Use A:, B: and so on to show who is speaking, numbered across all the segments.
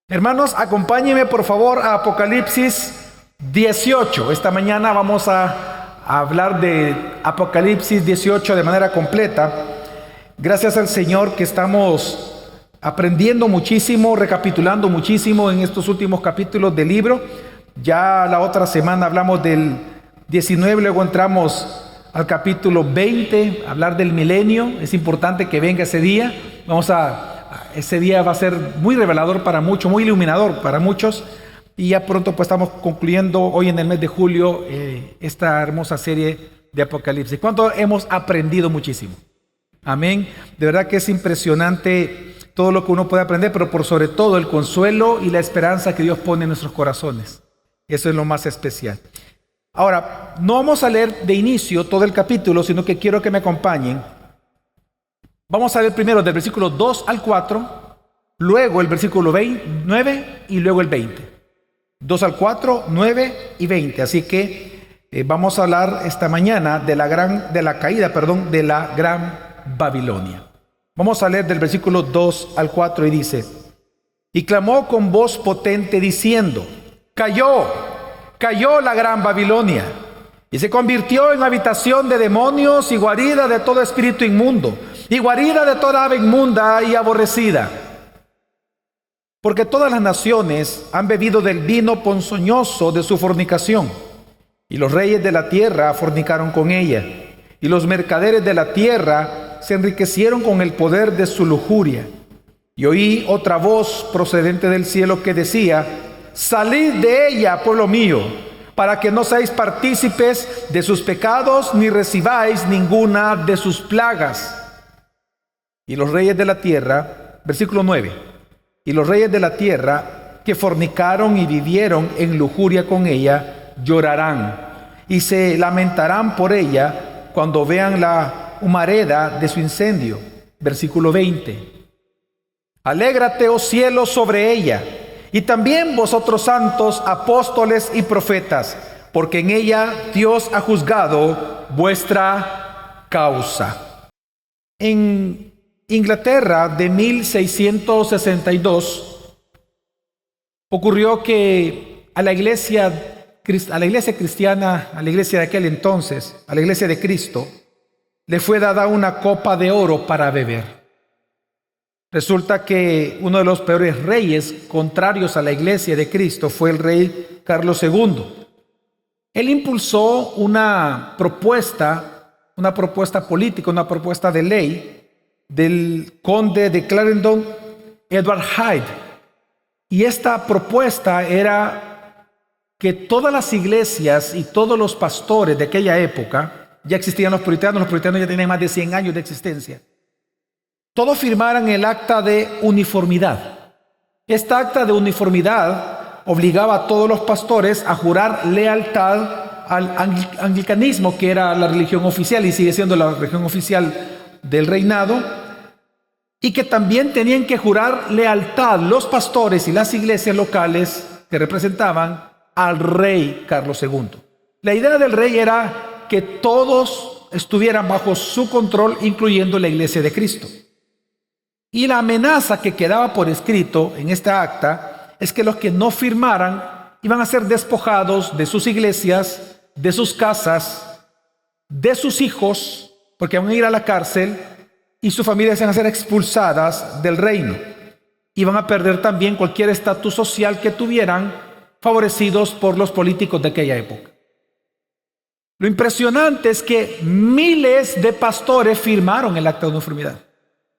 A: Hermanos, acompáñenme por favor a Apocalipsis 18. Esta mañana vamos a hablar de Apocalipsis 18 de manera completa. Gracias al Señor que estamos aprendiendo muchísimo, recapitulando muchísimo en estos últimos capítulos del libro. Ya la otra semana hablamos del 19, luego entramos al capítulo 20, hablar del milenio. Es importante que venga ese día. Ese día va a ser muy revelador para muchos, muy iluminador para muchos. Y ya pronto pues estamos concluyendo hoy en el mes de julio esta hermosa serie de Apocalipsis. ¿Cuánto hemos aprendido muchísimo? Amén. De verdad que es impresionante todo lo que uno puede aprender, pero por sobre todo el consuelo y la esperanza que Dios pone en nuestros corazones. Eso es lo más especial. Ahora, no vamos a leer de inicio todo el capítulo, sino que quiero que me acompañen. Vamos a ver primero del versículo 2 al 4, luego el versículo 9 y luego el 20. 2 al 4, 9 y 20. Así que vamos a hablar esta mañana de la gran Babilonia. Vamos a leer del versículo 2 al 4 y dice: Y clamó con voz potente diciendo: Cayó la gran Babilonia, y se convirtió en habitación de demonios y guarida de todo espíritu inmundo, y guarida de toda ave inmunda y aborrecida. Porque todas las naciones han bebido del vino ponzoñoso de su fornicación, y los reyes de la tierra fornicaron con ella, y los mercaderes de la tierra se enriquecieron con el poder de su lujuria. Y oí otra voz procedente del cielo que decía: Salid de ella, pueblo mío, para que no seáis partícipes de sus pecados, ni recibáis ninguna de sus plagas. Y los reyes de la tierra, versículo 9, y los reyes de la tierra que fornicaron y vivieron en lujuria con ella, llorarán y se lamentarán por ella cuando vean la humareda de su incendio. Versículo 20. Alégrate, oh cielo, sobre ella, y también vosotros santos, apóstoles y profetas, porque en ella Dios ha juzgado vuestra causa. En Inglaterra de 1662 ocurrió que a la iglesia cristiana, a la iglesia de aquel entonces, a la iglesia de Cristo, le fue dada una copa de oro para beber. Resulta que uno de los peores reyes contrarios a la iglesia de Cristo fue el rey Carlos II. Él impulsó una propuesta política, una propuesta de ley del conde de Clarendon, Edward Hyde. Y esta propuesta era que todas las iglesias y todos los pastores de aquella época, ya existían los puritanos ya tenían más de 100 años de existencia, todos firmaran el acta de uniformidad. Esta acta de uniformidad obligaba a todos los pastores a jurar lealtad al anglicanismo, que era la religión oficial y sigue siendo la religión oficial del reinado, y que también tenían que jurar lealtad los pastores y las iglesias locales que representaban al rey Carlos II. La idea del rey era que todos estuvieran bajo su control, incluyendo la iglesia de Cristo. Y la amenaza que quedaba por escrito en esta acta es que los que no firmaran iban a ser despojados de sus iglesias, de sus casas, de sus hijos, porque van a ir a la cárcel, y sus familias van a ser expulsadas del reino. Iban a perder también cualquier estatus social que tuvieran, favorecidos por los políticos de aquella época. Lo impresionante es que miles de pastores firmaron el acta de uniformidad.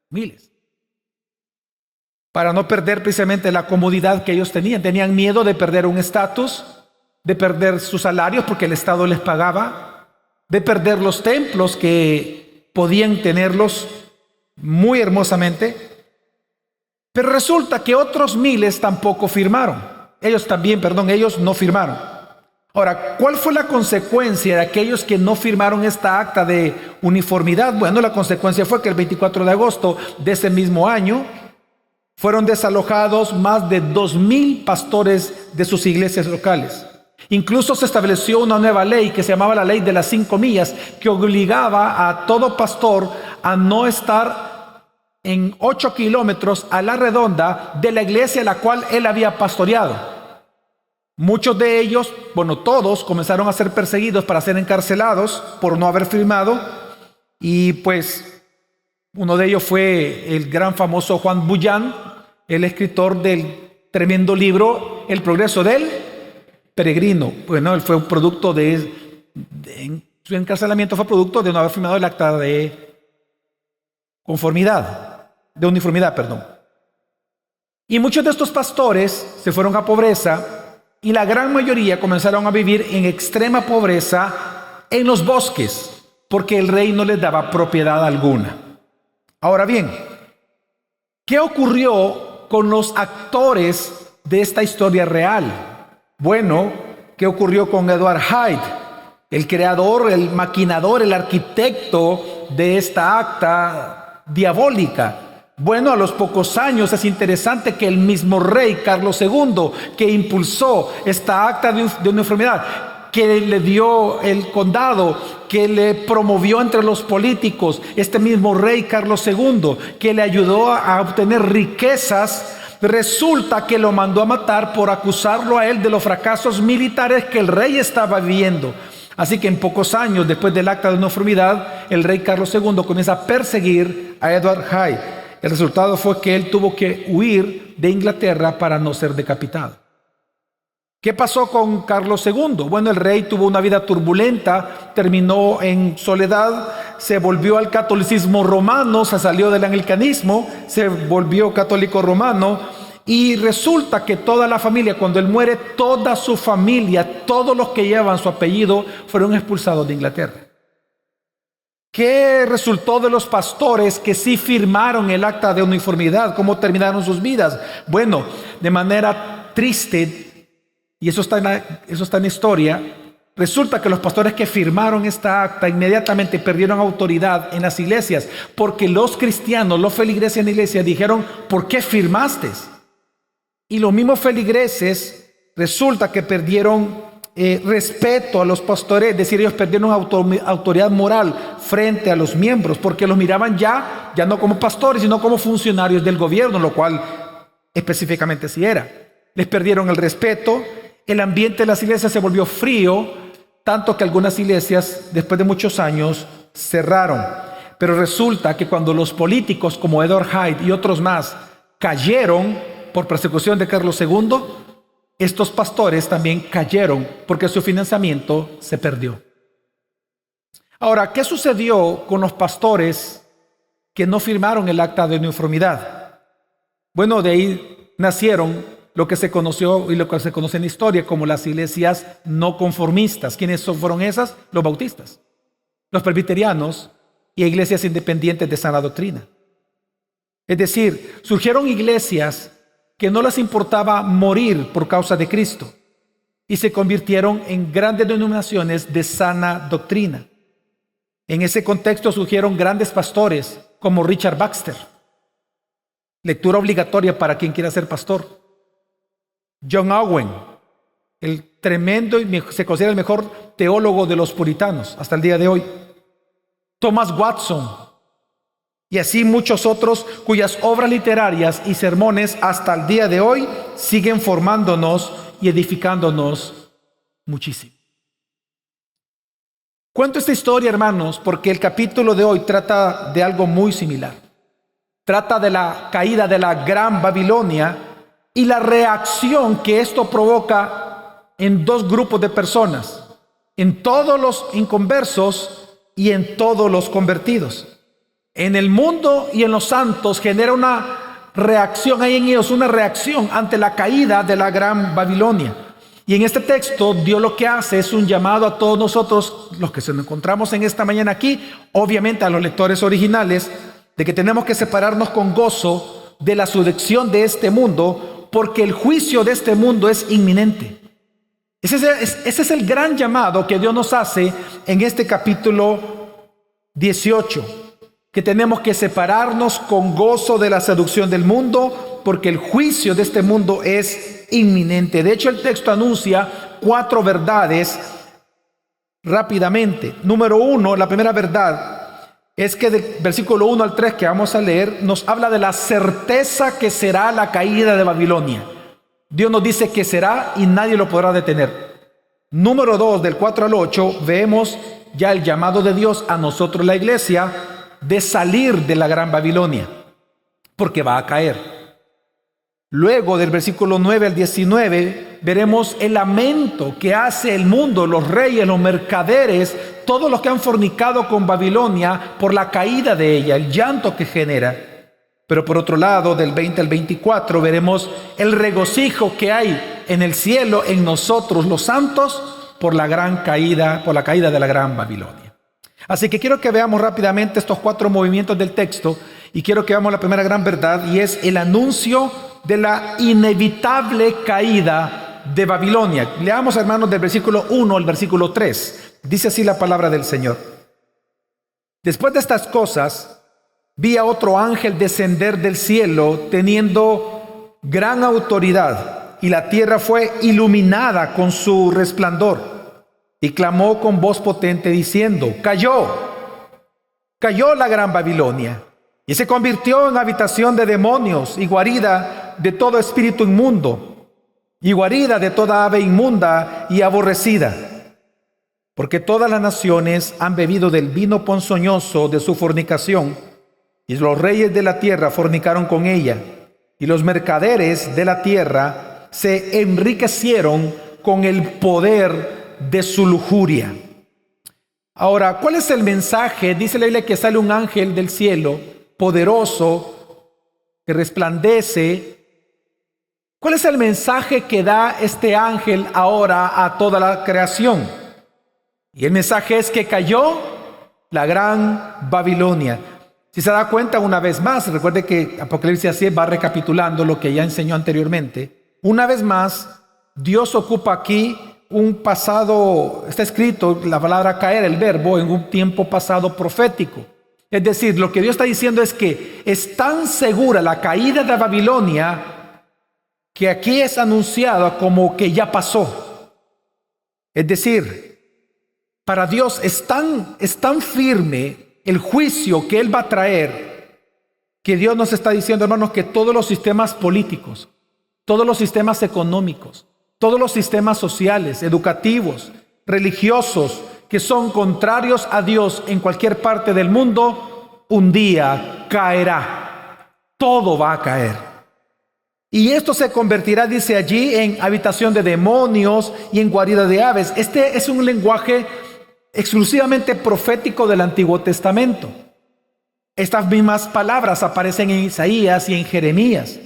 A: Miles. Para no perder precisamente la comodidad que ellos tenían. Tenían miedo de perder un estatus, de perder sus salarios porque el Estado les pagaba, de perder los templos que podían tenerlos muy hermosamente. Pero resulta que otros miles tampoco firmaron. Ellos no firmaron. Ahora, ¿cuál fue la consecuencia de aquellos que no firmaron esta acta de uniformidad? Bueno, la consecuencia fue que el 24 de agosto de ese mismo año fueron desalojados más de 2,000 pastores de sus iglesias locales. Incluso se estableció una nueva ley que se llamaba la ley de las 5 millas, que obligaba a todo pastor a no estar en 8 kilómetros a la redonda de la iglesia a la cual él había pastoreado. Muchos de ellos, bueno, todos comenzaron a ser perseguidos para ser encarcelados por no haber firmado, y pues uno de ellos fue el gran famoso Juan Bunyan, el escritor del tremendo libro El progreso del peregrino. Bueno, él fue un producto su encarcelamiento fue producto de no haber firmado el acta de uniformidad, perdón. Y muchos de estos pastores se fueron a pobreza, y la gran mayoría comenzaron a vivir en extrema pobreza en los bosques, porque el rey no les daba propiedad alguna. Ahora bien, ¿qué ocurrió con los actores de esta historia real? Bueno, ¿qué ocurrió con Edward Hyde, el creador, el maquinador, el arquitecto de esta acta diabólica? Bueno, a los pocos años es interesante que el mismo rey Carlos II, que impulsó esta acta de uniformidad, que le dio el condado, que le promovió entre los políticos, este mismo rey Carlos II, que le ayudó a obtener riquezas, resulta que lo mandó a matar por acusarlo a él de los fracasos militares que el rey estaba viviendo. Así que en pocos años después del acta de uniformidad, el rey Carlos II comienza a perseguir a Edward Hyde. El resultado fue que él tuvo que huir de Inglaterra para no ser decapitado. ¿Qué pasó con Carlos II? Bueno, el rey tuvo una vida turbulenta, terminó en soledad, se volvió al catolicismo romano, se salió del anglicanismo, se volvió católico romano, y resulta que toda la familia, cuando él muere, toda su familia, todos los que llevan su apellido, fueron expulsados de Inglaterra. ¿Qué resultó de los pastores que sí firmaron el acta de uniformidad? ¿Cómo terminaron sus vidas? Bueno, de manera triste, y eso está en la historia, resulta que los pastores que firmaron esta acta inmediatamente perdieron autoridad en las iglesias, porque los cristianos, los feligreses en la iglesia dijeron: ¿por qué firmaste? Y los mismos feligreses resulta que perdieron respeto a los pastores, es decir, ellos perdieron autoridad moral frente a los miembros, porque los miraban ya no como pastores, sino como funcionarios del gobierno, lo cual específicamente sí era. Les perdieron el respeto, el ambiente de las iglesias se volvió frío, tanto que algunas iglesias después de muchos años cerraron. Pero resulta que cuando los políticos como Edward Hyde y otros más cayeron por persecución de Carlos II, estos pastores también cayeron porque su financiamiento se perdió. Ahora, ¿qué sucedió con los pastores que no firmaron el acta de uniformidad? Bueno, de ahí nacieron lo que se conoció y lo que se conoce en la historia como las iglesias no conformistas. ¿Quiénes fueron esas? Los bautistas, los presbiterianos y iglesias independientes de sana doctrina. Es decir, surgieron iglesias que no les importaba morir por causa de Cristo y se convirtieron en grandes denominaciones de sana doctrina. En ese contexto surgieron grandes pastores como Richard Baxter, lectura obligatoria para quien quiera ser pastor. John Owen, el tremendo y se considera el mejor teólogo de los puritanos hasta el día de hoy. Thomas Watson, y así muchos otros cuyas obras literarias y sermones hasta el día de hoy siguen formándonos y edificándonos muchísimo. Cuento esta historia, hermanos, porque el capítulo de hoy trata de algo muy similar. Trata de la caída de la Gran Babilonia y la reacción que esto provoca en dos grupos de personas, en todos los inconversos y en todos los convertidos. En el mundo y en los santos genera una reacción, hay en ellos una reacción ante la caída de la Gran Babilonia. Y en este texto Dios lo que hace es un llamado a todos nosotros, los que nos encontramos en esta mañana aquí, obviamente a los lectores originales, de que tenemos que separarnos con gozo de la seducción de este mundo, porque el juicio de este mundo es inminente. Ese es el gran llamado que Dios nos hace en este capítulo 18. Que tenemos que separarnos con gozo de la seducción del mundo, porque el juicio de este mundo es inminente. De hecho, el texto anuncia 4 verdades rápidamente. Número 1, la primera verdad, es que del versículo 1 al 3 que vamos a leer, nos habla de la certeza que será la caída de Babilonia. Dios nos dice que será y nadie lo podrá detener. Número 2, del 4 al 8, vemos ya el llamado de Dios a nosotros, la iglesia, de salir de la gran Babilonia, porque va a caer. Luego, del versículo 9 al 19, veremos el lamento que hace el mundo, los reyes, los mercaderes, todos los que han fornicado con Babilonia por la caída de ella, el llanto que genera. Pero por otro lado, del 20 al 24, veremos el regocijo que hay en el cielo, en nosotros los santos, por la caída de la gran Babilonia. Así que quiero que veamos rápidamente estos 4 movimientos del texto y quiero que veamos la primera gran verdad, y es el anuncio de la inevitable caída de Babilonia. Leamos, hermanos, del versículo 1 al versículo 3. Dice así la palabra del Señor. Después de estas cosas, vi a otro ángel descender del cielo teniendo gran autoridad, y la tierra fue iluminada con su resplandor, y clamó con voz potente diciendo: cayó la gran Babilonia, y se convirtió en habitación de demonios y guarida de todo espíritu inmundo, y guarida de toda ave inmunda y aborrecida. Porque todas las naciones han bebido del vino ponzoñoso de su fornicación, y los reyes de la tierra fornicaron con ella, y los mercaderes de la tierra se enriquecieron con el poder de su lujuria. Ahora, ¿cuál es el mensaje? Dice la Biblia que sale un ángel del cielo, poderoso, que resplandece. ¿Cuál es el mensaje que da este ángel ahora a toda la creación? Y el mensaje es que cayó la gran Babilonia. Si se da cuenta una vez más, recuerde que Apocalipsis así va recapitulando lo que ya enseñó anteriormente. Una vez más, Dios ocupa aquí un pasado, está escrito la palabra caer, el verbo, en un tiempo pasado profético. Es decir, lo que Dios está diciendo es que es tan segura la caída de Babilonia que aquí es anunciada como que ya pasó. Es decir, para Dios es tan firme el juicio que Él va a traer, que Dios nos está diciendo, hermanos, que todos los sistemas políticos, todos los sistemas económicos, todos los sistemas sociales, educativos, religiosos, que son contrarios a Dios en cualquier parte del mundo, un día caerá. Todo va a caer. Y esto se convertirá, dice allí, en habitación de demonios y en guarida de aves. Este es un lenguaje exclusivamente profético del Antiguo Testamento. Estas mismas palabras aparecen en Isaías y en Jeremías.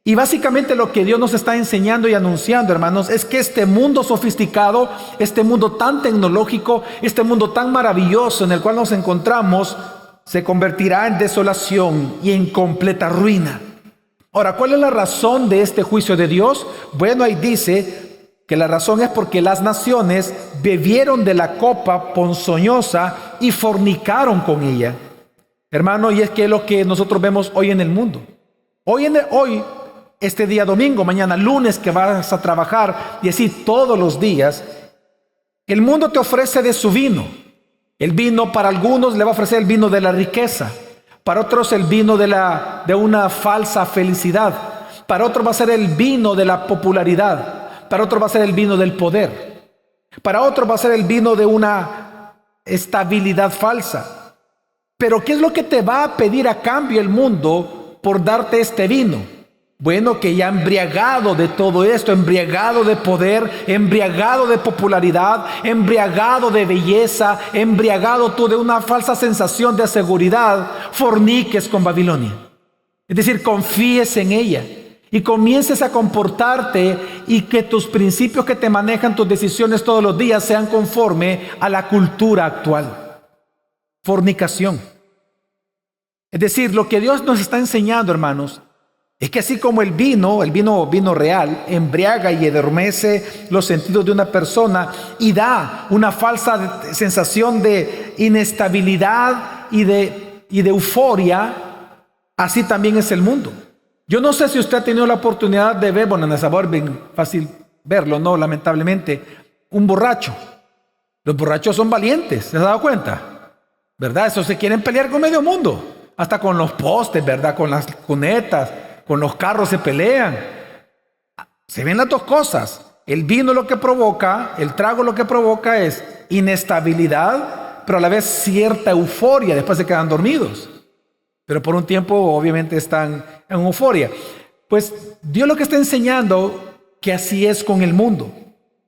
A: Y básicamente lo que Dios nos está enseñando y anunciando, hermanos, es que este mundo sofisticado, este mundo tan tecnológico, este mundo tan maravilloso en el cual nos encontramos, se convertirá en desolación y en completa ruina. Ahora, ¿cuál es la razón de este juicio de Dios? Bueno, ahí dice que la razón es porque las naciones bebieron de la copa ponzoñosa y fornicaron con ella. Hermano, y es que es lo que nosotros vemos hoy en el mundo. Hoy, este día domingo, mañana lunes que vas a trabajar y así todos los días, el mundo te ofrece de su vino. El vino para algunos le va a ofrecer el vino de la riqueza, para otros el vino de una falsa felicidad, para otros va a ser el vino de la popularidad, para otros va a ser el vino del poder, para otros va a ser el vino de una estabilidad falsa. Pero ¿qué es lo que te va a pedir a cambio el mundo por darte este vino? Bueno, que ya embriagado de todo esto, embriagado de poder, embriagado de popularidad, embriagado de belleza, embriagado tú de una falsa sensación de seguridad, forniques con Babilonia. Es decir, confíes en ella y comiences a comportarte y que tus principios que te manejan, tus decisiones todos los días sean conforme a la cultura actual. Fornicación. Es decir, lo que Dios nos está enseñando, hermanos, es que así como el vino real, embriaga y adormece los sentidos de una persona y da una falsa sensación de inestabilidad y de euforia, así también es el mundo. Yo no sé si usted ha tenido la oportunidad de ver, bueno, en El Sabor, bien fácil verlo, ¿no? Lamentablemente, un borracho. Los borrachos son valientes, ¿se ha dado cuenta? ¿verdad? Eso se quieren pelear con medio mundo, hasta con los postes, ¿verdad? Con las cunetas, con los carros se pelean. Se ven las dos cosas. El vino lo que provoca, el trago lo que provoca es inestabilidad, pero a la vez cierta euforia. Después se quedan dormidos, pero por un tiempo obviamente están en euforia. Pues Dios lo que está enseñando que así es con el mundo.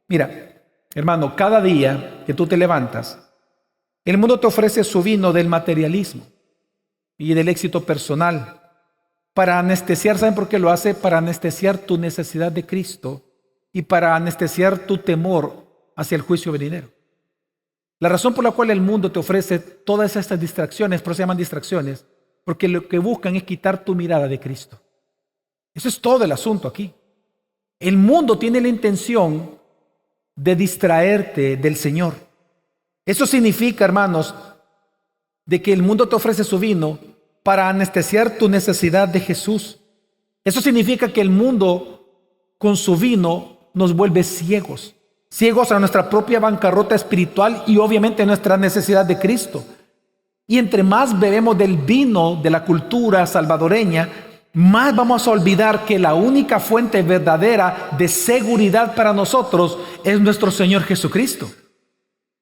A: Mira, hermano, cada día que tú te levantas, el mundo te ofrece su vino del materialismo y del éxito personal para anestesiar. ¿Saben por qué lo hace? Para anestesiar tu necesidad de Cristo y para anestesiar tu temor hacia el juicio venidero. La razón por la cual el mundo te ofrece todas estas distracciones, por eso se llaman distracciones, porque lo que buscan es quitar tu mirada de Cristo. Eso es todo el asunto aquí. El mundo tiene la intención de distraerte del Señor. Eso significa, hermanos, de que el mundo te ofrece su vino para anestesiar tu necesidad de Jesús. Eso significa que el mundo con su vino nos vuelve ciegos. Ciegos a nuestra propia bancarrota espiritual y obviamente a nuestra necesidad de Cristo. Y entre más bebemos del vino de la cultura salvadoreña, más vamos a olvidar que la única fuente verdadera de seguridad para nosotros es nuestro Señor Jesucristo.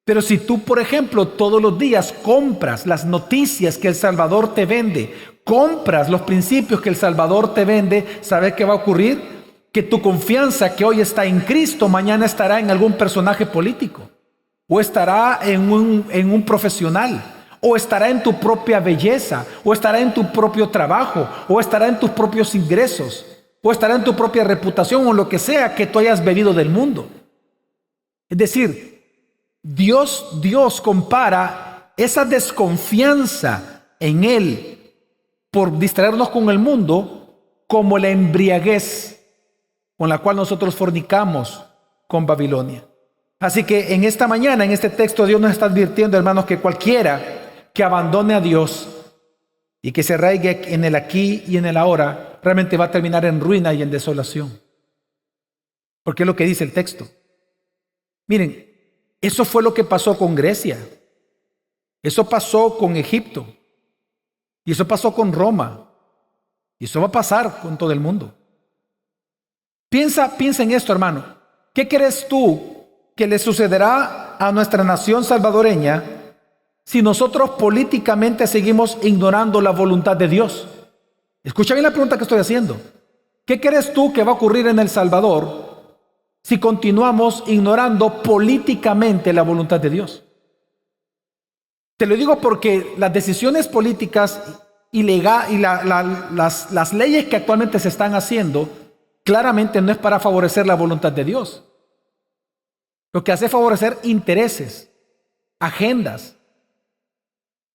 A: Pero si tú, por ejemplo, todos los días compras las noticias que el Salvador te vende, compras los principios que el Salvador te vende, ¿sabes qué va a ocurrir? Que tu confianza que hoy está en Cristo, mañana estará en algún personaje político, o estará en un profesional, o estará en tu propia belleza, o estará en tu propio trabajo, o estará en tus propios ingresos, o estará en tu propia reputación, o lo que sea que tú hayas bebido del mundo. Es decir, Dios compara esa desconfianza en Él por distraernos con el mundo como la embriaguez con la cual nosotros fornicamos con Babilonia. Así que en esta mañana, en este texto, Dios nos está advirtiendo, hermanos, que cualquiera que abandone a Dios y que se arraigue en el aquí y en el ahora, realmente va a terminar en ruina y en desolación. Porque es lo que dice el texto. Miren, eso fue lo que pasó con Grecia. Eso pasó con Egipto. Y eso pasó con Roma. Y eso va a pasar con todo el mundo. Piensa en esto, hermano. ¿Qué crees tú que le sucederá a nuestra nación salvadoreña si nosotros políticamente seguimos ignorando la voluntad de Dios? Escucha bien la pregunta que estoy haciendo. ¿Qué crees tú que va a ocurrir en El Salvador si continuamos ignorando políticamente la voluntad de Dios? Te lo digo porque las decisiones políticas y las leyes que actualmente se están haciendo claramente no es para favorecer la voluntad de Dios. Lo que hace es favorecer intereses, agendas.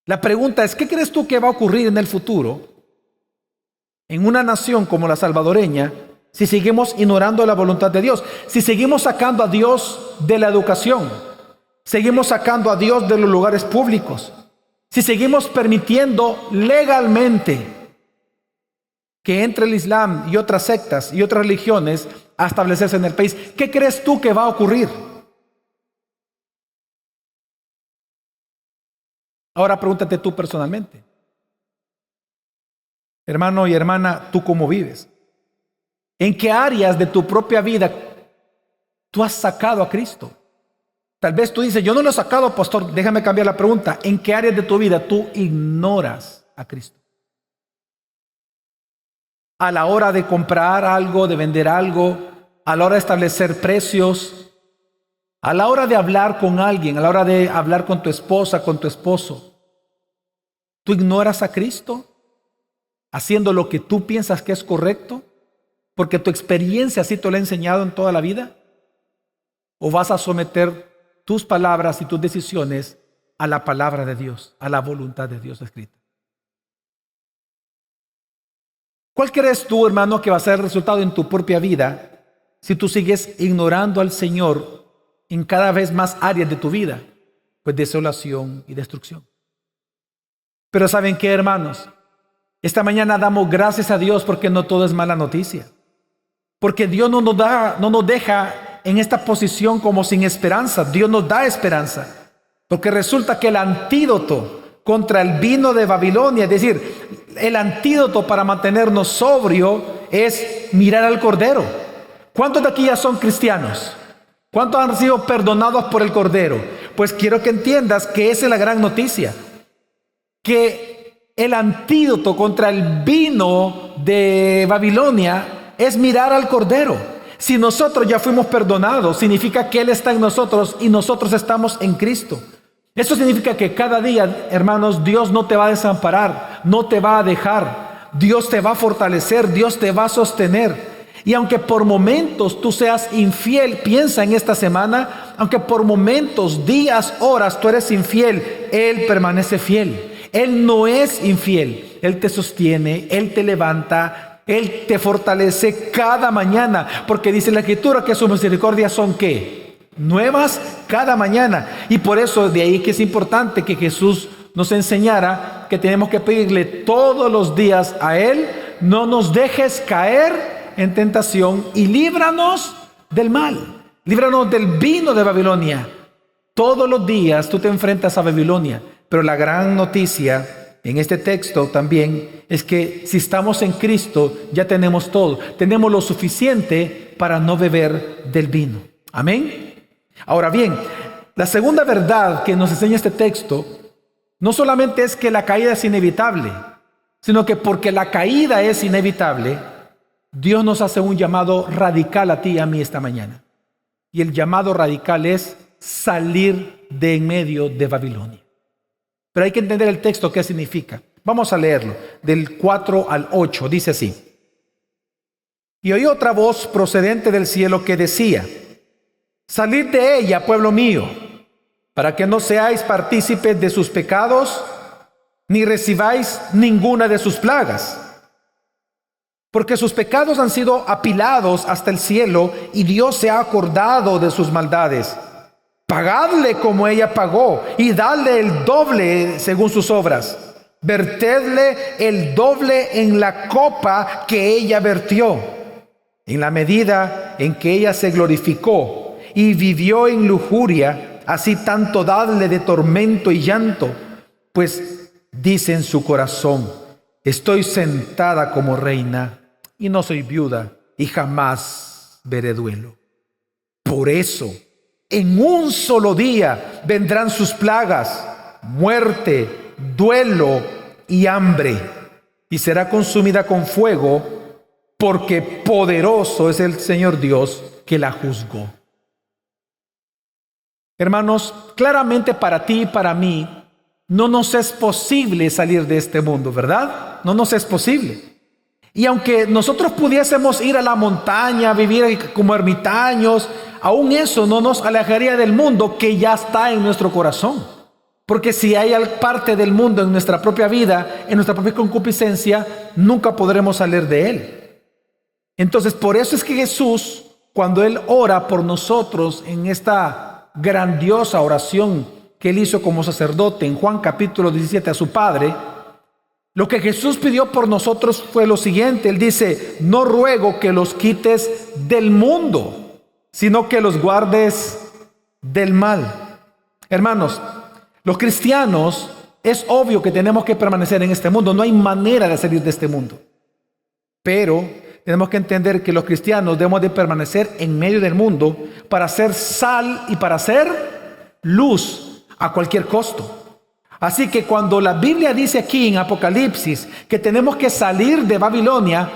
A: La pregunta es, ¿qué crees tú que va a ocurrir en el futuro en una nación como la salvadoreña si seguimos ignorando la voluntad de Dios? Si seguimos sacando a Dios de la educación, seguimos sacando a Dios de los lugares públicos, si seguimos permitiendo legalmente que entre el Islam y otras sectas y otras religiones a establecerse en el país, ¿qué crees tú que va a ocurrir? Ahora pregúntate tú personalmente. Hermano y hermana, ¿tú cómo vives? ¿En qué áreas de tu propia vida tú has sacado a Cristo? Tal vez tú dices, yo no lo he sacado, pastor. Déjame cambiar la pregunta. ¿En qué áreas de tu vida tú ignoras a Cristo? A la hora de comprar algo, de vender algo, a la hora de establecer precios, a la hora de hablar con alguien, a la hora de hablar con tu esposa, con tu esposo, ¿tú ignoras a Cristo haciendo lo que tú piensas que es correcto? Porque tu experiencia así te lo ha enseñado en toda la vida. ¿O vas a someter tus palabras y tus decisiones a la palabra de Dios, a la voluntad de Dios escrita? ¿Cuál crees tú, hermano, que va a ser el resultado en tu propia vida si tú sigues ignorando al Señor en cada vez más áreas de tu vida? Pues desolación y destrucción. Pero ¿saben qué, hermanos? Esta mañana damos gracias a Dios porque no todo es mala noticia. Porque Dios no nos deja en esta posición como sin esperanza. Dios nos da esperanza. Porque resulta que el antídoto contra el vino de Babilonia. Es decir, el antídoto para mantenernos sobrio es mirar al Cordero. ¿Cuántos de aquí ya son cristianos? ¿Cuántos han sido perdonados por el Cordero? Pues quiero que entiendas que esa es la gran noticia. Que el antídoto contra el vino de Babilonia es mirar al Cordero. Si nosotros ya fuimos perdonados, significa que Él está en nosotros y nosotros estamos en Cristo. Eso significa que cada día, hermanos, Dios no te va a desamparar, no te va a dejar. Dios te va a fortalecer, Dios te va a sostener. Y aunque por momentos tú seas infiel, piensa en esta semana, aunque por momentos, días, horas tú eres infiel, Él permanece fiel. Él no es infiel. Él te sostiene, Él te levanta, Él te fortalece cada mañana. Porque dice la Escritura que sus misericordias son ¿qué? Nuevas cada mañana. Y por eso de ahí que es importante que Jesús nos enseñara que tenemos que pedirle todos los días a Él: no nos dejes caer en tentación y líbranos del mal, líbranos del vino de Babilonia. Todos los días tú te enfrentas a Babilonia, pero la gran noticia en este texto también es que si estamos en Cristo ya tenemos todo, tenemos lo suficiente para no beber del vino. Amén. Ahora bien, la segunda verdad que nos enseña este texto no solamente es que la caída es inevitable, sino que porque la caída es inevitable, Dios nos hace un llamado radical a ti y a mí esta mañana. Y el llamado radical es salir de en medio de Babilonia. Pero hay que entender el texto, qué significa. Vamos a leerlo, del 4 al 8, dice así: Y oí otra voz procedente del cielo que decía: Salid de ella, pueblo mío, para que no seáis partícipes de sus pecados, ni recibáis ninguna de sus plagas. Porque sus pecados han sido apilados hasta el cielo, y Dios se ha acordado de sus maldades. Pagadle como ella pagó, y dadle el doble según sus obras. Vertedle el doble en la copa que ella vertió, en la medida en que ella se glorificó y vivió en lujuria, así tanto dadle de tormento y llanto, pues dice en su corazón: estoy sentada como reina y no soy viuda y jamás veré duelo. Por eso, en un solo día vendrán sus plagas, muerte, duelo y hambre, y será consumida con fuego, porque poderoso es el Señor Dios que la juzgó. Hermanos, claramente para ti y para mí no nos es posible salir de este mundo, ¿verdad? No nos es posible. Y aunque nosotros pudiésemos ir a la montaña, vivir como ermitaños, aún eso no nos alejaría del mundo que ya está en nuestro corazón. Porque si hay parte del mundo en nuestra propia vida, en nuestra propia concupiscencia, nunca podremos salir de él. Entonces, por eso es que Jesús, cuando Él ora por nosotros en esta grandiosa oración que Él hizo como sacerdote en Juan capítulo 17 a su Padre, lo que Jesús pidió por nosotros fue lo siguiente. Él dice: no ruego que los quites del mundo, sino que los guardes del mal. Hermanos, los cristianos, es obvio que tenemos que permanecer en este mundo. No hay manera de salir de este mundo. Pero tenemos que entender que los cristianos debemos de permanecer en medio del mundo para ser sal y para ser luz a cualquier costo. Así que cuando la Biblia dice aquí en Apocalipsis que tenemos que salir de Babilonia,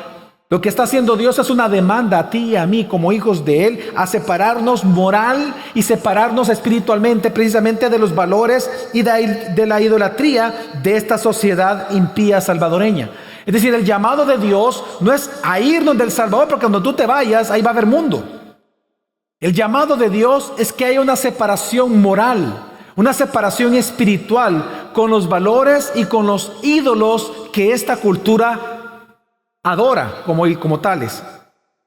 A: lo que está haciendo Dios es una demanda a ti y a mí como hijos de Él a separarnos moral y separarnos espiritualmente, precisamente de los valores y de la idolatría de esta sociedad impía salvadoreña. Es decir, el llamado de Dios no es a irnos del Salvador, porque cuando tú te vayas, ahí va a haber mundo. El llamado de Dios es que haya una separación moral, una separación espiritual con los valores y con los ídolos que esta cultura adora como tales.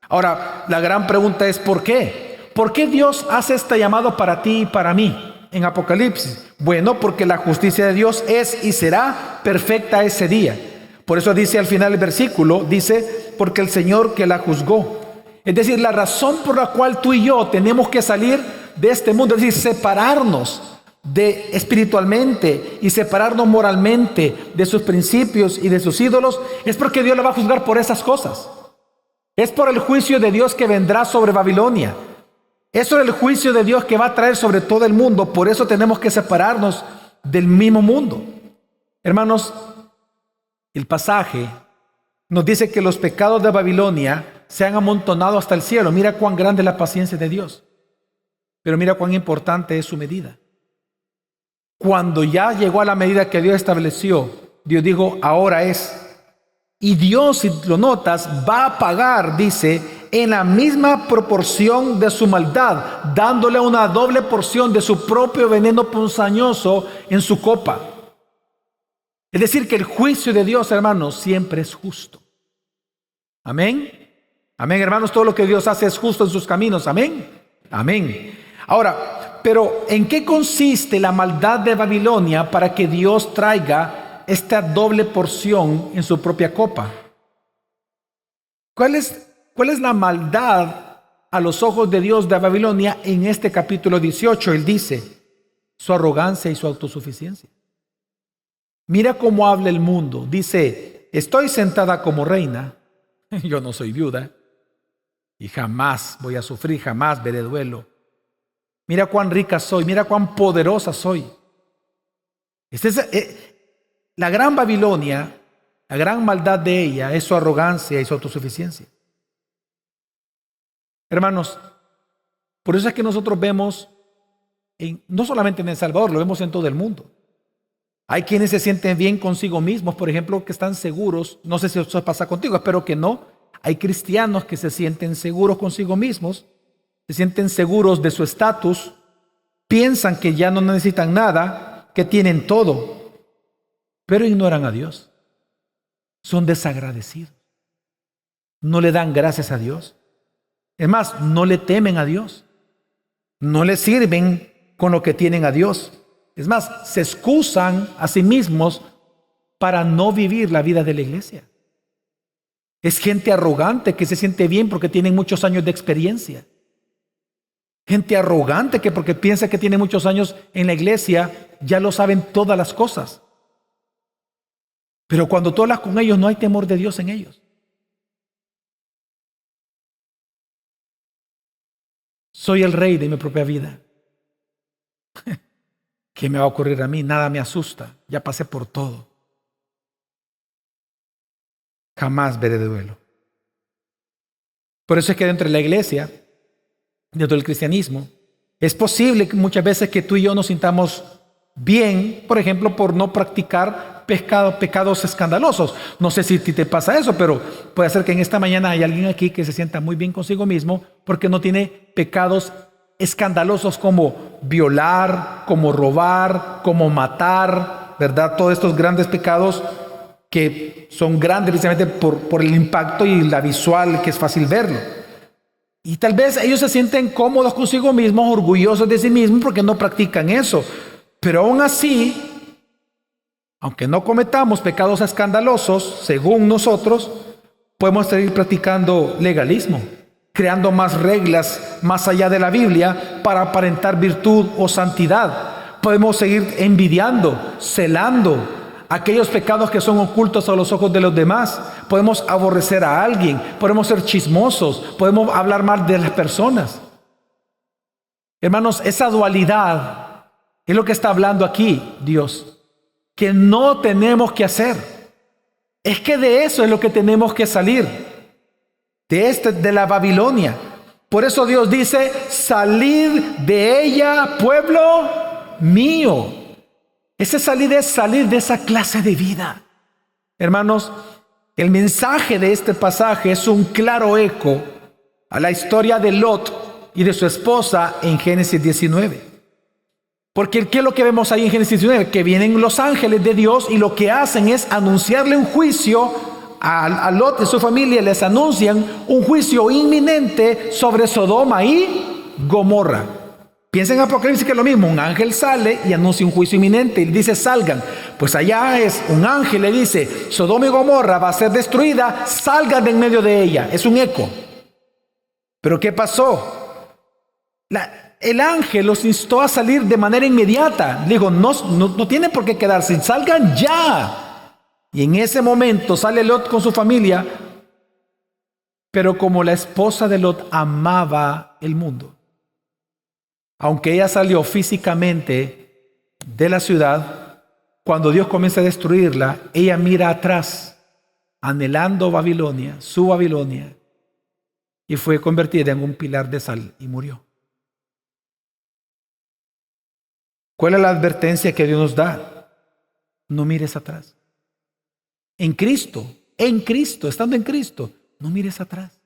A: Ahora, la gran pregunta es ¿por qué? ¿Por qué Dios hace este llamado para ti y para mí en Apocalipsis? Bueno, porque la justicia de Dios es y será perfecta ese día. Por eso dice al final del versículo, dice, porque el Señor que la juzgó. Es decir, la razón por la cual tú y yo tenemos que salir de este mundo, es decir, separarnos de espiritualmente y separarnos moralmente de sus principios y de sus ídolos, es porque Dios lo va a juzgar por esas cosas. Es por el juicio de Dios que vendrá sobre Babilonia. Es por el juicio de Dios que va a traer sobre todo el mundo. Por eso tenemos que separarnos del mismo mundo. Hermanos, el pasaje nos dice que los pecados de Babilonia se han amontonado hasta el cielo. Mira cuán grande es la paciencia de Dios. Pero mira cuán importante es su medida. Cuando ya llegó a la medida que Dios estableció, Dios dijo, ahora es. Y Dios, si lo notas, va a pagar, dice, en la misma proporción de su maldad, dándole una doble porción de su propio veneno ponzoñoso en su copa. Es decir, que el juicio de Dios, hermanos, siempre es justo. Amén. Amén, hermanos, todo lo que Dios hace es justo en sus caminos. Amén. Amén. Ahora, pero ¿en qué consiste la maldad de Babilonia para que Dios traiga esta doble porción en su propia copa? ¿Cuál es la maldad a los ojos de Dios de Babilonia en este capítulo 18? Él dice, su arrogancia y su autosuficiencia. Mira cómo habla el mundo. Dice, estoy sentada como reina, yo no soy viuda, y jamás voy a sufrir, jamás veré duelo. Mira cuán rica soy, mira cuán poderosa soy. La gran Babilonia, la gran maldad de ella es su arrogancia y su autosuficiencia. Hermanos, por eso es que nosotros vemos, no solamente en El Salvador, lo vemos en todo el mundo. Hay quienes se sienten bien consigo mismos, por ejemplo, que están seguros. No sé si eso pasa contigo, espero que no. Hay cristianos que se sienten seguros consigo mismos, se sienten seguros de su estatus, piensan que ya no necesitan nada, que tienen todo, pero ignoran a Dios. Son desagradecidos. No le dan gracias a Dios. Es más, no le temen a Dios. No le sirven con lo que tienen a Dios. Es más, se excusan a sí mismos para no vivir la vida de la iglesia. Es gente arrogante que se siente bien porque tienen muchos años de experiencia. Gente arrogante que porque piensa que tiene muchos años en la iglesia, ya lo saben todas las cosas. Pero cuando tú hablas con ellos, no hay temor de Dios en ellos. Soy el rey de mi propia vida. ¿Qué me va a ocurrir a mí? Nada me asusta. Ya pasé por todo. Jamás veré de duelo. Por eso es que dentro de la iglesia, dentro del cristianismo, es posible que muchas veces que tú y yo nos sintamos bien, por ejemplo, por no practicar pecados escandalosos. No sé si te pasa eso, pero puede ser que en esta mañana hay alguien aquí que se sienta muy bien consigo mismo porque no tiene pecados escandalosos como violar, como robar, como matar, ¿verdad? Todos estos grandes pecados que son grandes precisamente por el impacto y la visual que es fácil verlo. Y tal vez ellos se sienten cómodos consigo mismos, orgullosos de sí mismos porque no practican eso. Pero aún así, aunque no cometamos pecados escandalosos, según nosotros, podemos seguir practicando legalismo, creando más reglas más allá de la Biblia para aparentar virtud o santidad. Podemos seguir envidiando, celando aquellos pecados que son ocultos a los ojos de los demás. Podemos aborrecer a alguien, podemos ser chismosos, podemos hablar mal de las personas. Hermanos, esa dualidad es lo que está hablando aquí Dios, que no tenemos que hacer. Es que de eso es lo que tenemos que salir, de la Babilonia. Por eso Dios dice, salid de ella, pueblo mío. Ese salir es salir de esa clase de vida. Hermanos, el mensaje de este pasaje es un claro eco a la historia de Lot y de su esposa en Génesis 19. Porque ¿qué es lo que vemos ahí en Génesis 19? Que vienen los ángeles de Dios y lo que hacen es anunciarle un juicio a Lot y su familia. Les anuncian un juicio inminente sobre Sodoma y Gomorra. Piensa en Apocalipsis que es lo mismo. Un ángel sale y anuncia un juicio inminente y dice salgan. Pues allá es un ángel le dice Sodoma y Gomorra va a ser destruida, salgan de en medio de ella. Es un eco. Pero ¿qué pasó? el ángel los instó a salir de manera inmediata. Dijo, no tienen por qué quedarse, salgan ya. Y en ese momento sale Lot con su familia, pero como la esposa de Lot amaba el mundo, aunque ella salió físicamente de la ciudad, cuando Dios comienza a destruirla, ella mira atrás, anhelando Babilonia, su Babilonia, y fue convertida en un pilar de sal y murió. ¿Cuál es la advertencia que Dios nos da? No mires atrás. En Cristo, estando en Cristo, no mires atrás.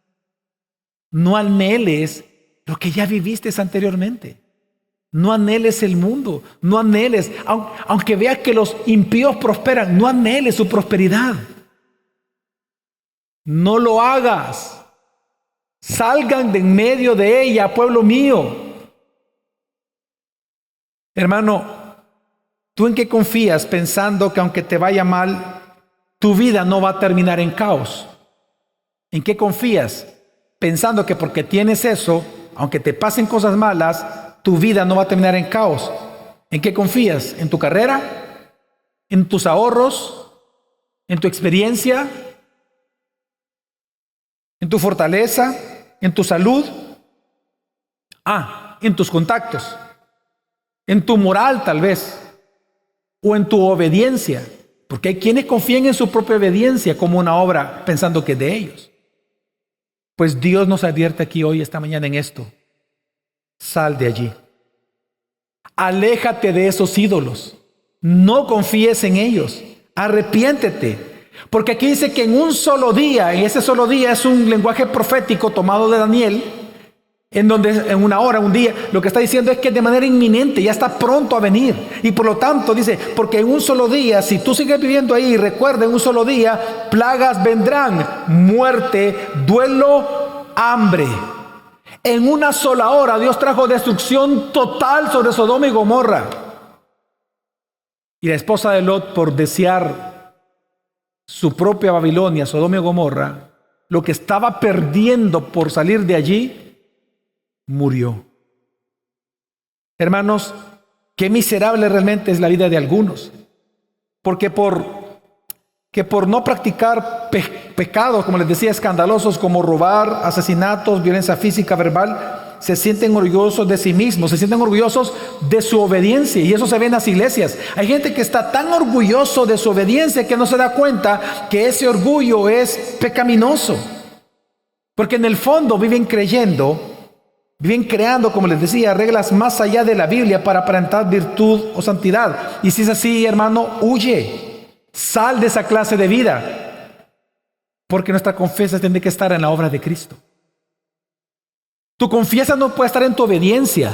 A: No anheles lo que ya viviste anteriormente. No anheles el mundo. No anheles, aunque veas que los impíos prosperan, no anheles su prosperidad. No lo hagas. Salgan de en medio de ella, pueblo mío. Hermano, ¿tú en qué confías pensando que aunque te vaya mal, tu vida no va a terminar en caos? ¿En qué confías pensando que porque tienes eso, aunque te pasen cosas malas, tu vida no va a terminar en caos? ¿En qué confías? ¿En tu carrera? ¿En tus ahorros? ¿En tu experiencia? ¿En tu fortaleza? ¿En tu salud? ¿En tus contactos? ¿En tu moral tal vez? ¿O en tu obediencia? Porque hay quienes confían en su propia obediencia como una obra pensando que es de ellos. Pues Dios nos advierte aquí hoy, esta mañana, en esto. Sal de allí. Aléjate de esos ídolos. No confíes en ellos. Arrepiéntete. Porque aquí dice que en un solo día, y ese solo día es un lenguaje profético tomado de Daniel, en donde en una hora, un día, lo que está diciendo es que de manera inminente ya está pronto a venir. Y por lo tanto dice, porque en un solo día, si tú sigues viviendo ahí, recuerda, en un solo día, plagas vendrán, muerte, duelo, hambre. En una sola hora Dios trajo destrucción total sobre Sodoma y Gomorra. Y la esposa de Lot, por desear su propia Babilonia, Sodoma y Gomorra, lo que estaba perdiendo por salir de allí, murió. Hermanos, qué miserable realmente es la vida de algunos. Porque por no practicar pecados, como les decía, escandalosos como robar, asesinatos, violencia física, verbal, se sienten orgullosos de sí mismos, se sienten orgullosos de su obediencia. Y eso se ve en las iglesias. Hay gente que está tan orgulloso de su obediencia que no se da cuenta que ese orgullo es pecaminoso. Porque en el fondo viven creando, como les decía, reglas más allá de la Biblia para aparentar virtud o santidad. Y si es así, hermano, huye. Sal de esa clase de vida. Porque nuestra confianza tiene que estar en la obra de Cristo. Tu confianza no puede estar en tu obediencia.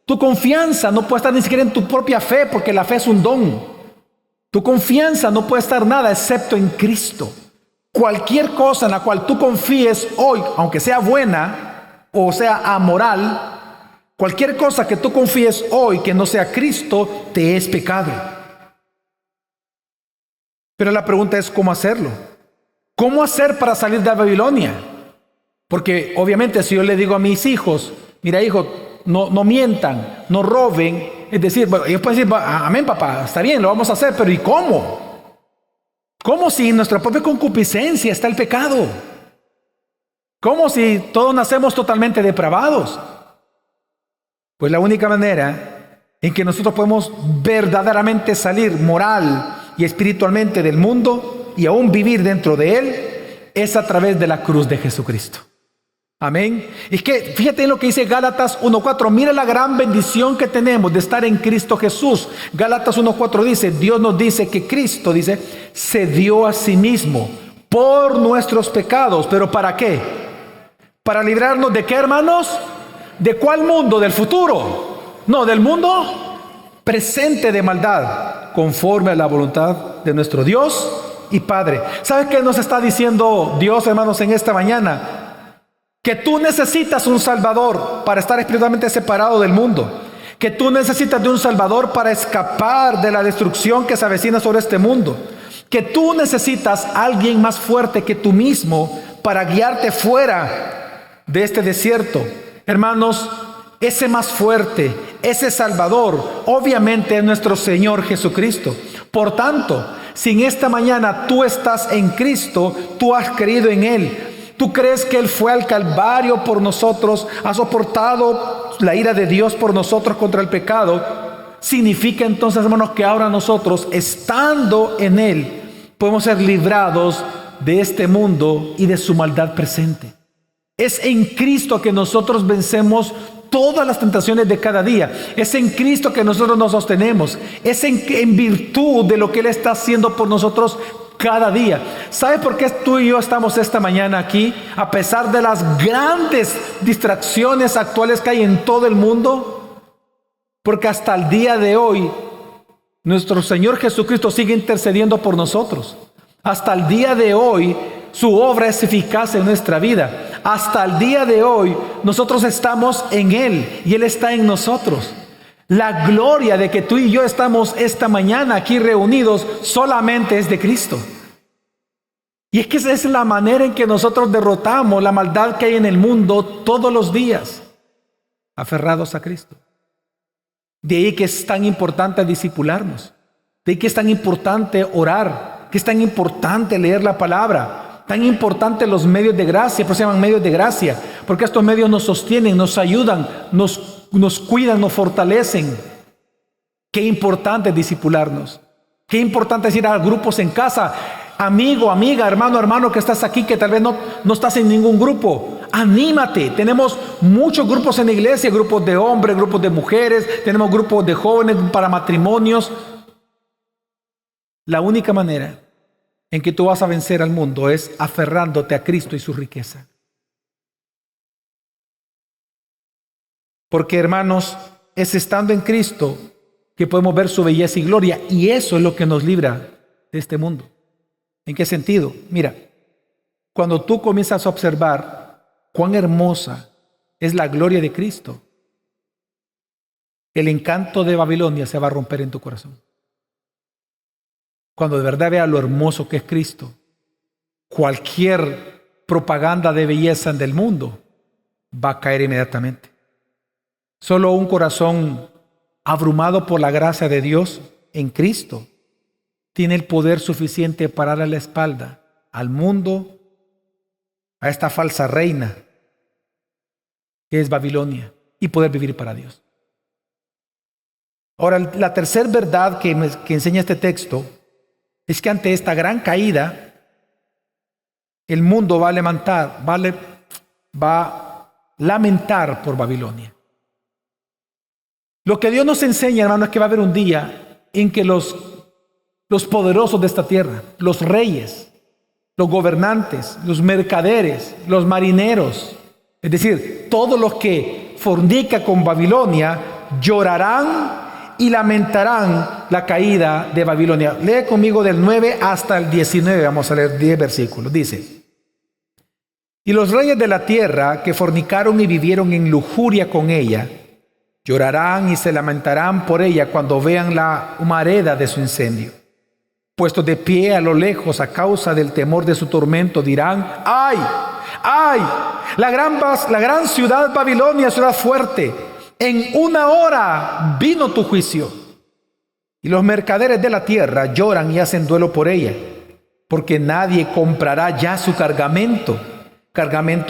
A: Tu confianza no puede estar ni siquiera en tu propia fe, porque la fe es un don. Tu confianza no puede estar nada excepto en Cristo. Cualquier cosa en la cual tú confíes hoy, aunque sea buena o sea amoral, cualquier cosa que tú confíes hoy que no sea Cristo, te es pecado. Pero la pregunta es ¿cómo hacerlo? ¿Cómo hacer para salir de Babilonia? Porque obviamente si yo le digo a mis hijos, mira hijo, no mientan, no roben, es decir, bueno, ellos pueden decir, amén papá, está bien, lo vamos a hacer, pero ¿y cómo? ¿Cómo si en nuestra propia concupiscencia está el pecado? ¿Cómo si todos nacemos totalmente depravados? Pues la única manera en que nosotros podemos verdaderamente salir moral y espiritualmente del mundo y aún vivir dentro de él es a través de la cruz de Jesucristo. Amén. Y es que fíjate en lo que dice Gálatas 1:4. Mira la gran bendición que tenemos de estar en Cristo Jesús. Gálatas 1:4 dice, Dios nos dice que Cristo, dice, se dio a sí mismo por nuestros pecados. ¿Pero para qué? ¿Para librarnos de qué, hermanos? ¿De cuál mundo? ¿Del futuro? No, del mundo presente de maldad, conforme a la voluntad de nuestro Dios y Padre. ¿Sabes qué nos está diciendo Dios, hermanos, en esta mañana? Que tú necesitas un Salvador para estar espiritualmente separado del mundo. Que tú necesitas de un Salvador para escapar de la destrucción que se avecina sobre este mundo. Que tú necesitas a alguien más fuerte que tú mismo para guiarte fuera de este desierto. Hermanos, ese más fuerte, ese Salvador, obviamente es nuestro Señor Jesucristo. Por tanto, si en esta mañana tú estás en Cristo, tú has creído en Él, tú crees que Él fue al Calvario por nosotros, ha soportado la ira de Dios por nosotros contra el pecado, significa entonces, hermanos, que ahora nosotros, estando en Él, podemos ser librados de este mundo y de su maldad presente. Es en Cristo que nosotros vencemos todas las tentaciones de cada día. Es en Cristo que nosotros nos sostenemos. Es en virtud de lo que Él está haciendo por nosotros cada día. ¿Sabe por qué tú y yo estamos esta mañana aquí? A pesar de las grandes distracciones actuales que hay en todo el mundo. Porque hasta el día de hoy, nuestro Señor Jesucristo sigue intercediendo por nosotros. Hasta el día de hoy, su obra es eficaz en nuestra vida. Hasta el día de hoy, nosotros estamos en Él y Él está en nosotros. La gloria de que tú y yo estamos esta mañana aquí reunidos solamente es de Cristo. Y es que esa es la manera en que nosotros derrotamos la maldad que hay en el mundo todos los días, aferrados a Cristo. De ahí que es tan importante discipularnos. De ahí que es tan importante orar. Que es tan importante leer la palabra. Tan importante los medios de gracia. Por eso se llaman medios de gracia. Porque estos medios nos sostienen, nos ayudan, nos cuidan, nos fortalecen. Qué importante es discipularnos. Qué importante es ir a grupos en casa. Amigo, amiga, hermano que estás aquí, que tal vez no estás en ningún grupo. Anímate. Tenemos muchos grupos en la iglesia, grupos de hombres, grupos de mujeres, tenemos grupos de jóvenes para matrimonios. La única manera en que tú vas a vencer al mundo es aferrándote a Cristo y su riqueza. Porque, hermanos, es estando en Cristo que podemos ver su belleza y gloria, y eso es lo que nos libra de este mundo. ¿En qué sentido? Mira, cuando tú comienzas a observar cuán hermosa es la gloria de Cristo, el encanto de Babilonia se va a romper en tu corazón. Cuando de verdad veas lo hermoso que es Cristo, cualquier propaganda de belleza del mundo va a caer inmediatamente. Solo un corazón abrumado por la gracia de Dios en Cristo tiene el poder suficiente para darle la espalda al mundo, a esta falsa reina que es Babilonia, y poder vivir para Dios. Ahora, la tercera verdad que enseña este texto es que ante esta gran caída, el mundo va a lamentar por Babilonia. Lo que Dios nos enseña, hermano, es que va a haber un día en que los poderosos de esta tierra, los reyes, los gobernantes, los mercaderes, los marineros, es decir, todos los que fornican con Babilonia, llorarán y lamentarán la caída de Babilonia. Lee conmigo del 9 hasta el 19, vamos a leer 10 versículos. Dice: y los reyes de la tierra que fornicaron y vivieron en lujuria con ella, llorarán y se lamentarán por ella cuando vean la humareda de su incendio. Puestos de pie a lo lejos a causa del temor de su tormento, dirán: ¡ay! ¡ay! La gran ciudad Babilonia, ciudad fuerte, en una hora vino tu juicio. Y los mercaderes de la tierra lloran y hacen duelo por ella, porque nadie comprará ya su cargamento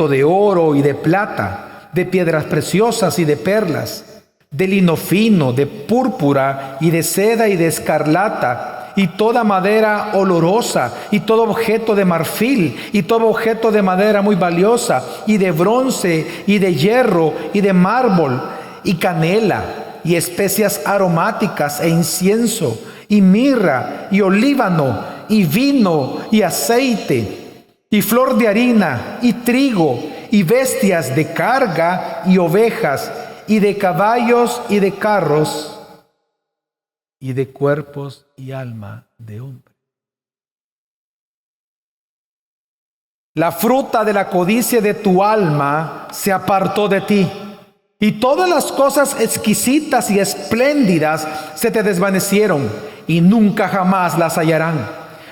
A: de oro y de plata, de piedras preciosas y de perlas, de lino fino, de púrpura y de seda y de escarlata, y toda madera olorosa, y todo objeto de marfil, y todo objeto de madera muy valiosa, y de bronce, y de hierro, y de mármol, y canela, y especias aromáticas, e incienso, y mirra, y olíbano, y vino, y aceite, y flor de harina, y trigo, y bestias de carga, y ovejas, y de caballos, y de carros, y de cuerpos y alma de hombre. La fruta de la codicia de tu alma se apartó de ti, y todas las cosas exquisitas y espléndidas se te desvanecieron, y nunca jamás las hallarán.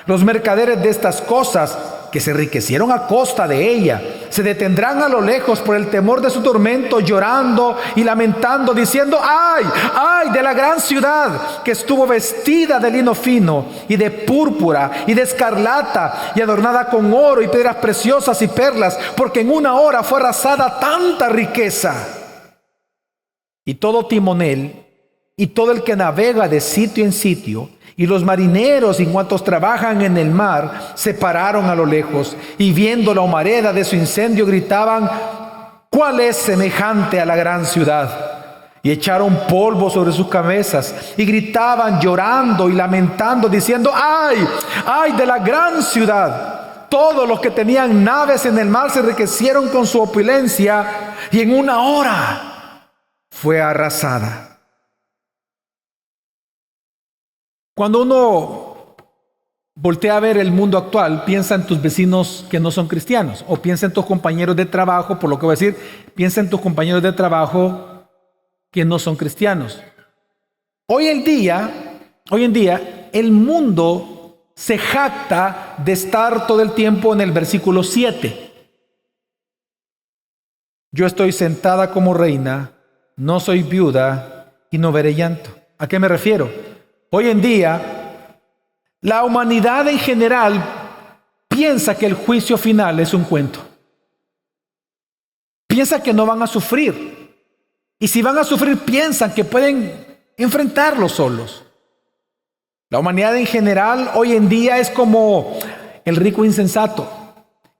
A: Los mercaderes de estas cosas que se enriquecieron a costa de ella, se detendrán a lo lejos por el temor de su tormento, llorando y lamentando, diciendo: ¡ay, ay de la gran ciudad que estuvo vestida de lino fino y de púrpura y de escarlata y adornada con oro y piedras preciosas y perlas, porque en una hora fue arrasada tanta riqueza! Y todo timonel y todo el que navega de sitio en sitio, y los marineros y cuantos trabajan en el mar, se pararon a lo lejos, y viendo la humareda de su incendio gritaban: ¿cuál es semejante a la gran ciudad? Y echaron polvo sobre sus cabezas y gritaban llorando y lamentando, diciendo: ¡ay, ay de la gran ciudad! Todos los que tenían naves en el mar se enriquecieron con su opulencia, y en una hora fue arrasada. Cuando uno voltea a ver el mundo actual, piensa en tus vecinos que no son cristianos, o piensa en tus compañeros de trabajo, por lo que voy a decir, piensa en tus compañeros de trabajo que no son cristianos. Hoy en día, el mundo se jacta de estar todo el tiempo en el versículo 7. Yo estoy sentada como reina, no soy viuda y no veré llanto. ¿A qué me refiero? Hoy en día, la humanidad en general piensa que el juicio final es un cuento. Piensa que no van a sufrir. Y si van a sufrir, piensan que pueden enfrentarlo solos. La humanidad en general hoy en día es como el rico insensato,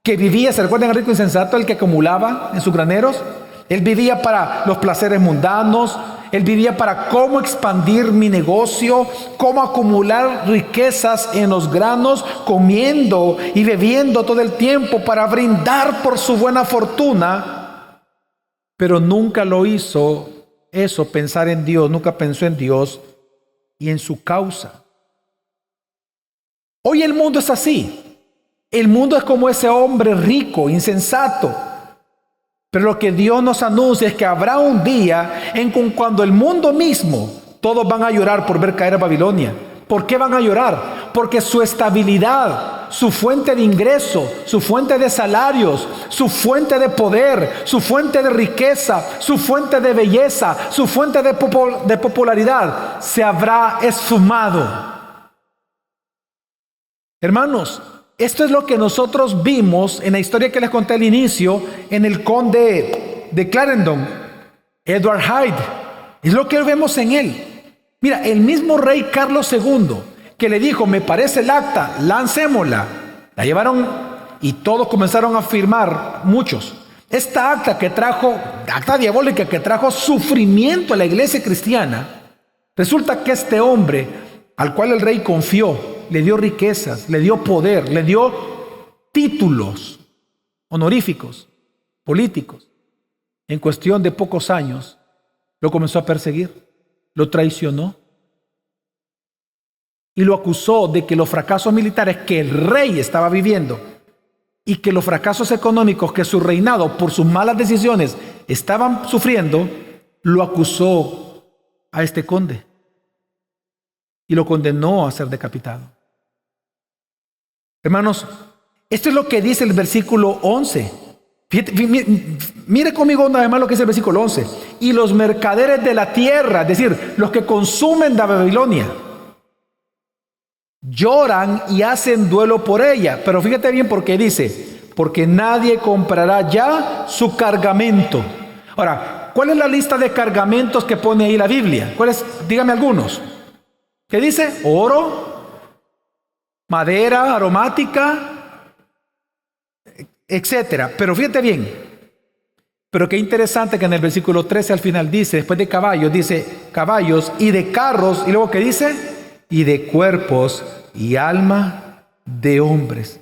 A: que vivía, ¿se recuerdan el rico insensato? El que acumulaba en sus graneros. Él vivía para los placeres mundanos. Él vivía para cómo expandir mi negocio, cómo acumular riquezas en los granos, comiendo y bebiendo todo el tiempo para brindar por su buena fortuna. Pero nunca lo hizo eso, pensar en Dios, nunca pensó en Dios y en su causa. Hoy el mundo es así. El mundo es como ese hombre rico, insensato. Pero lo que Dios nos anuncia es que habrá un día en que cuando el mundo mismo, todos van a llorar por ver caer a Babilonia. ¿Por qué van a llorar? Porque su estabilidad, su fuente de ingreso, su fuente de salarios, su fuente de poder, su fuente de riqueza, su fuente de belleza, su fuente de popularidad se habrá esfumado. Hermanos, esto es lo que nosotros vimos en la historia que les conté al inicio en el conde de Clarendon, Edward Hyde. Es lo que vemos en él. Mira, el mismo rey Carlos II que le dijo: me parece el acta, lancémosla. La llevaron y todos comenzaron a firmar, muchos. Esta acta diabólica que trajo sufrimiento a la iglesia cristiana. Resulta que este hombre, al cual el rey confió, le dio riquezas, le dio poder, le dio títulos honoríficos, políticos. En cuestión de pocos años, lo comenzó a perseguir, lo traicionó y lo acusó de que los fracasos militares que el rey estaba viviendo y que los fracasos económicos que su reinado, por sus malas decisiones, estaban sufriendo, lo acusó a este conde y lo condenó a ser decapitado. Hermanos, esto es lo que dice el versículo 11. Mire conmigo una vez más lo que dice el versículo 11. Y los mercaderes de la tierra, es decir, los que consumen de Babilonia, lloran y hacen duelo por ella. Pero fíjate bien porque dice: porque nadie comprará ya su cargamento. Ahora, ¿cuál es la lista de cargamentos que pone ahí la Biblia? ¿Cuál es? Dígame algunos. ¿Qué dice? Oro, madera aromática, etcétera. Pero fíjate bien. Pero qué interesante que en el versículo 13 al final dice, después de caballos, dice caballos y de carros, y luego ¿qué dice? Y de cuerpos y alma de hombres.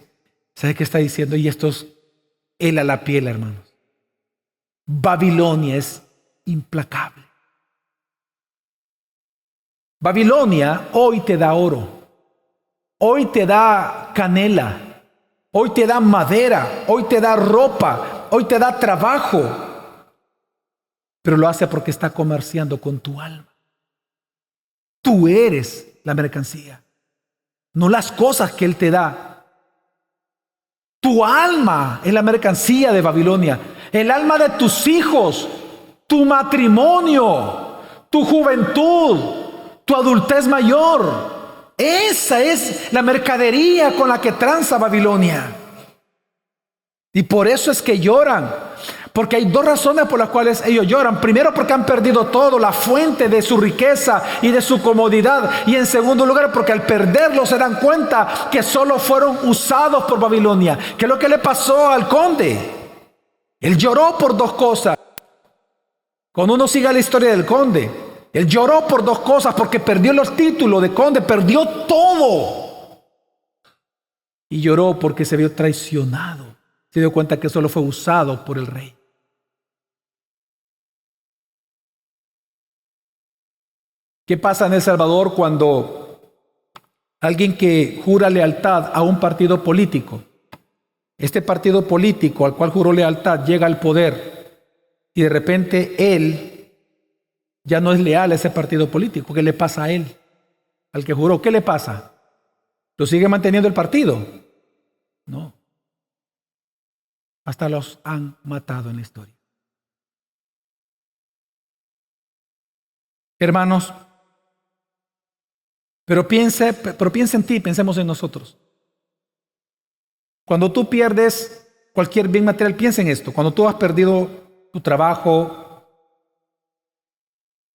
A: ¿Sabe qué está diciendo? Y esto es él a la piel, hermanos. Babilonia es implacable. Babilonia hoy te da oro, hoy te da canela, hoy te da madera, hoy te da ropa, hoy te da trabajo, pero lo hace porque está comerciando con tu alma. Tú eres la mercancía, no las cosas que él te da. Tu alma es la mercancía de Babilonia. El alma de tus hijos, tu matrimonio, tu juventud, tu adultez mayor. Esa es la mercadería con la que transa Babilonia. Y por eso es que lloran. Porque hay dos razones por las cuales ellos lloran. Primero, porque han perdido todo, la fuente de su riqueza y de su comodidad. Y en segundo lugar, porque al perderlo se dan cuenta que solo fueron usados por Babilonia. ¿Qué es lo que le pasó al conde? Él lloró por dos cosas. Cuando uno sigue la historia del conde, él lloró por dos cosas, porque perdió los títulos de conde, perdió todo. Y lloró porque se vio traicionado. Se dio cuenta que solo fue usado por el rey. ¿Qué pasa en El Salvador cuando alguien que jura lealtad a un partido político, este partido político al cual juró lealtad llega al poder y de repente él ya no es leal a ese partido político? ¿Qué le pasa a él? Al que juró, ¿qué le pasa? ¿Lo sigue manteniendo el partido? No. Hasta los han matado en la historia. Hermanos, pero piensa en ti, pensemos en nosotros. Cuando tú pierdes cualquier bien material, piensa en esto. Cuando tú has perdido tu trabajo,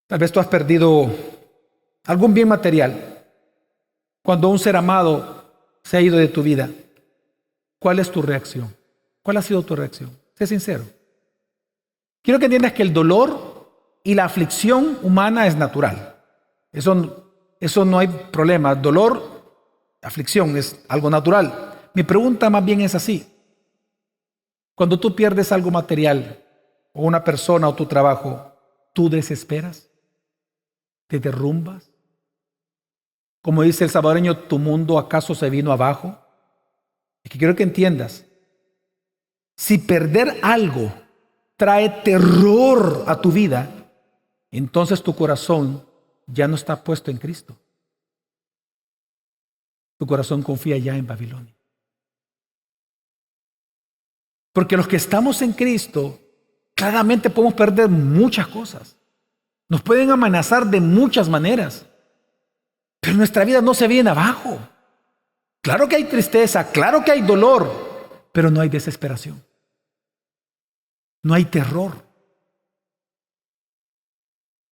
A: tal vez tú has perdido algún bien material. Cuando un ser amado se ha ido de tu vida, ¿cuál es tu reacción? ¿Cuál ha sido tu reacción? Sé sincero. Quiero que entiendas que el dolor y la aflicción humana es natural. Eso no hay problema. Dolor, aflicción es algo natural. Mi pregunta más bien es así. Cuando tú pierdes algo material, o una persona o tu trabajo, ¿tú desesperas? ¿Te derrumbas? Como dice el salvadoreño, ¿tu mundo acaso se vino abajo? Es que quiero que entiendas. Si perder algo trae terror a tu vida, entonces tu corazón ya no está puesto en Cristo. Tu corazón confía ya en Babilonia. Porque los que estamos en Cristo, claramente podemos perder muchas cosas. Nos pueden amenazar de muchas maneras. Pero nuestra vida no se viene abajo. Claro que hay tristeza, claro que hay dolor, pero no hay desesperación. No hay terror.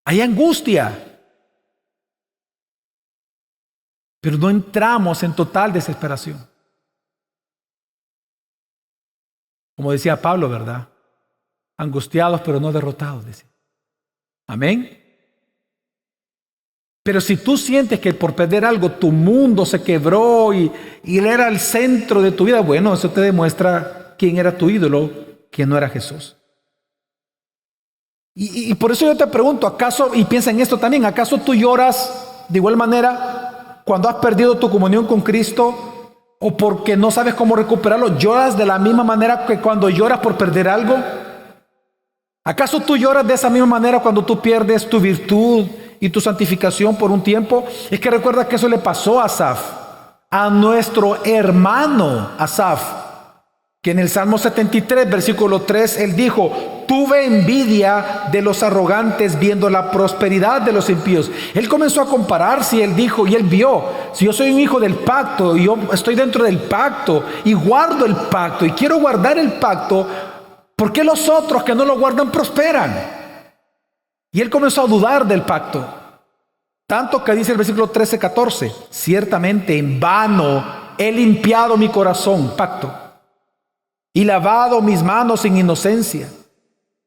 A: Hay angustia. Pero no entramos en total desesperación. Como decía Pablo, ¿verdad? Angustiados pero no derrotados, decía. Amén. Pero si tú sientes que por perder algo tu mundo se quebró y él era el centro de tu vida, bueno, eso te demuestra quién era tu ídolo, que no era Jesús. Y por eso yo te pregunto, ¿acaso, y piensa en esto también, ¿acaso tú lloras de igual manera cuando has perdido tu comunión con Cristo o porque no sabes cómo recuperarlo? ¿Lloras de la misma manera que cuando lloras por perder algo? ¿Acaso tú lloras de esa misma manera cuando tú pierdes tu virtud y tu santificación por un tiempo? Es que recuerda que eso le pasó a Asaf, a nuestro hermano Asaf, que en el Salmo 73, versículo 3, él dijo: tuve envidia de los arrogantes viendo la prosperidad de los impíos. Él comenzó a compararse y él dijo, y él vio, si yo soy un hijo del pacto, y yo estoy dentro del pacto, y guardo el pacto, y quiero guardar el pacto, ¿por qué los otros que no lo guardan prosperan? Y él comenzó a dudar del pacto. Tanto que dice el versículo 13-14, ciertamente en vano he limpiado mi corazón, pacto, y lavado mis manos en inocencia,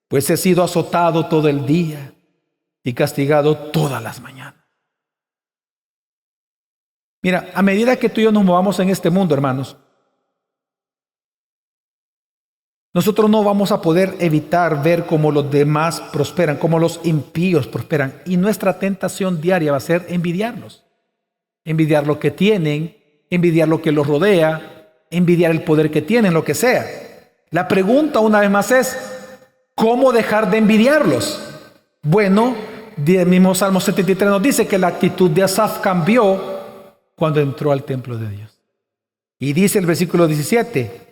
A: pues he sido azotado todo el día y castigado todas las mañanas. Mira, a medida que tú y yo nos movamos en este mundo, hermanos, nosotros no vamos a poder evitar ver cómo los demás prosperan, cómo los impíos prosperan. Y nuestra tentación diaria va a ser envidiarlos. Envidiar lo que tienen, envidiar lo que los rodea, envidiar el poder que tienen, lo que sea. La pregunta una vez más es, ¿cómo dejar de envidiarlos? Bueno, el mismo Salmo 73 nos dice que la actitud de Asaf cambió cuando entró al templo de Dios. Y dice el versículo 17,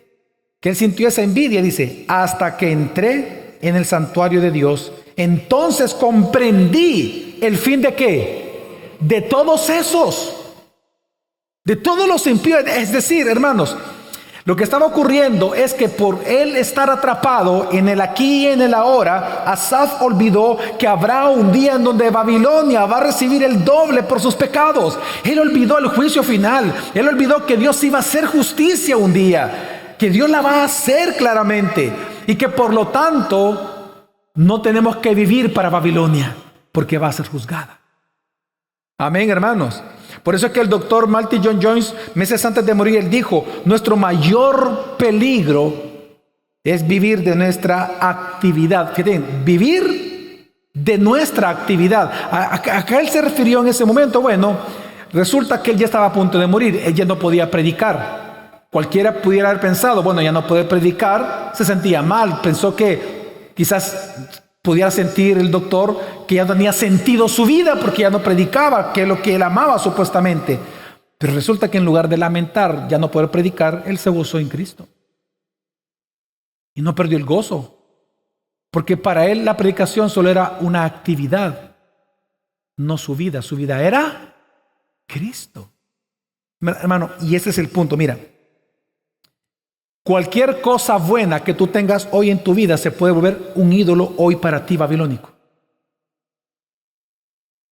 A: que él sintió esa envidia, dice, hasta que entré en el santuario de Dios, entonces comprendí el fin de ¿qué? De todos esos, de todos los impíos. Es decir, hermanos, lo que estaba ocurriendo es que por él estar atrapado en el aquí y en el ahora, Asaf olvidó que habrá un día en donde Babilonia va a recibir el doble por sus pecados. Él olvidó el juicio final. Él olvidó que Dios iba a hacer justicia un día, que Dios la va a hacer claramente, y que por lo tanto no tenemos que vivir para Babilonia, porque va a ser juzgada. Amén, hermanos. Por eso es que el doctor Martin Lloyd Jones, meses antes de morir, él dijo, nuestro mayor peligro es vivir de nuestra actividad. Fíjense, vivir de nuestra actividad. Acá él se refirió en ese momento, bueno, resulta que él ya estaba a punto de morir, él ya no podía predicar. Cualquiera pudiera haber pensado, bueno, ya no poder predicar, se sentía mal, pensó que quizás pudiera sentir el doctor que ya no tenía sentido su vida porque ya no predicaba, que es lo que él amaba supuestamente. Pero resulta que en lugar de lamentar ya no poder predicar, él se gozó en Cristo. Y no perdió el gozo. Porque para él la predicación solo era una actividad, no su vida. Su vida era Cristo. Hermano, y ese es el punto. Mira, cualquier cosa buena que tú tengas hoy en tu vida se puede volver un ídolo hoy para ti babilónico.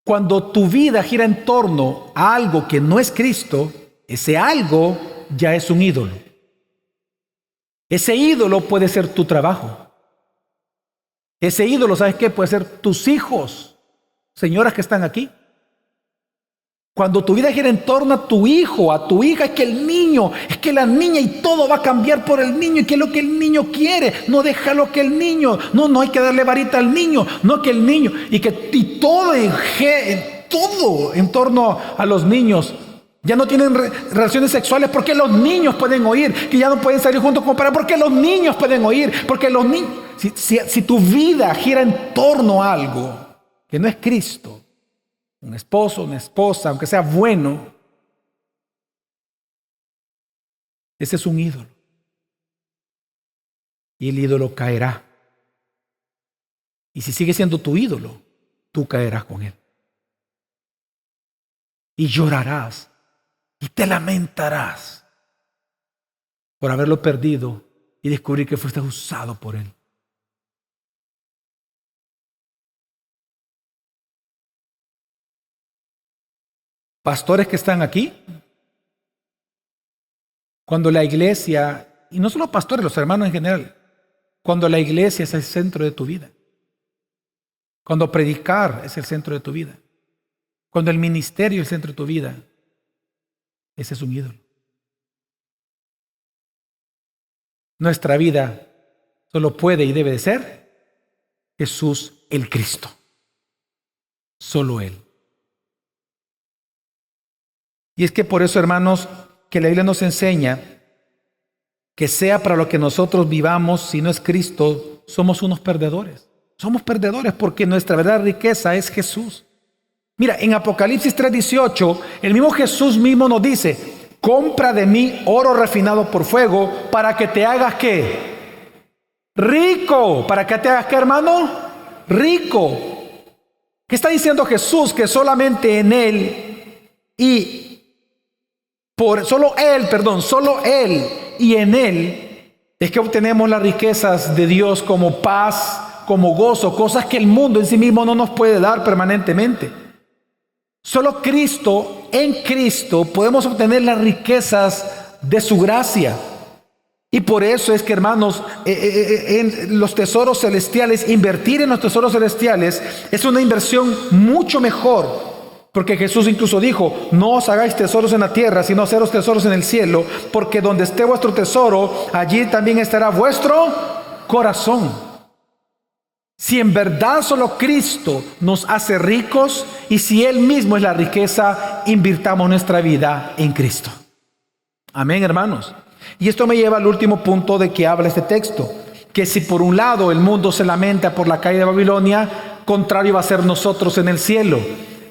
A: Cuando tu vida gira en torno a algo que no es Cristo, ese algo ya es un ídolo. Ese ídolo puede ser tu trabajo. Ese ídolo, ¿sabes qué? Puede ser tus hijos, señoras que están aquí. Cuando tu vida gira en torno a tu hijo, a tu hija, es que el niño, es que la niña, y todo va a cambiar por el niño, y que es lo que el niño quiere, no déjalo que el niño, no hay que darle varita al niño, no que el niño, y todo en torno a los niños. Ya no tienen relaciones sexuales porque los niños pueden oír, que ya no pueden salir juntos como para, porque los niños pueden oír, porque los niños, si tu vida gira en torno a algo que no es Cristo, un esposo, una esposa, aunque sea bueno, ese es un ídolo. Y el ídolo caerá. Y si sigue siendo tu ídolo, tú caerás con él. Y llorarás y te lamentarás por haberlo perdido y descubrir que fuiste usado por él. Pastores que están aquí, cuando la iglesia, y no solo pastores, los hermanos en general, cuando la iglesia es el centro de tu vida, cuando predicar es el centro de tu vida, cuando el ministerio es el centro de tu vida, ese es un ídolo. Nuestra vida solo puede y debe de ser Jesús el Cristo, solo Él. Y es que por eso, hermanos, que la Biblia nos enseña que sea para lo que nosotros vivamos, si no es Cristo, somos unos perdedores. Somos perdedores porque nuestra verdadera riqueza es Jesús. Mira, en Apocalipsis 3:18, el mismo Jesús mismo nos dice, compra de mí oro refinado por fuego para que te hagas ¿qué? Rico. ¿Para que te hagas qué, hermano? Rico. ¿Qué está diciendo Jesús? Que solamente en Él y solo Él y en Él es que obtenemos las riquezas de Dios como paz, como gozo, cosas que el mundo en sí mismo no nos puede dar permanentemente. Solo Cristo, en Cristo podemos obtener las riquezas de su gracia. Y por eso es que, hermanos, en los tesoros celestiales, invertir en los tesoros celestiales es una inversión mucho mejor. Porque Jesús incluso dijo, no os hagáis tesoros en la tierra, sino haceros tesoros en el cielo, porque donde esté vuestro tesoro, allí también estará vuestro corazón. Si en verdad solo Cristo nos hace ricos, y si Él mismo es la riqueza, invirtamos nuestra vida en Cristo. Amén, hermanos. Y esto me lleva al último punto de que habla este texto, que si por un lado el mundo se lamenta por la caída de Babilonia, contrario va a ser nosotros en el cielo.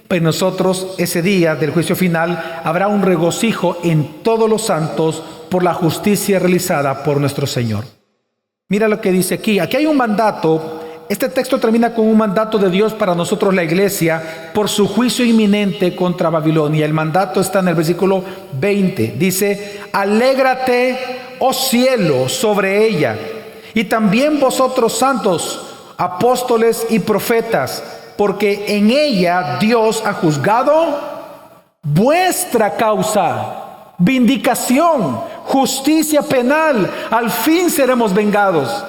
A: En nosotros ese día del juicio final habrá un regocijo en todos los santos por la justicia realizada por nuestro Señor. Mira lo que dice aquí. Aquí hay un mandato. Este texto termina con un mandato de Dios para nosotros, la iglesia, por su juicio inminente contra Babilonia. El mandato está en el versículo 20. Dice: alégrate, oh cielo, sobre ella, y también vosotros santos, apóstoles y profetas, porque en ella Dios ha juzgado vuestra causa. Vindicación, justicia penal, al fin seremos vengados.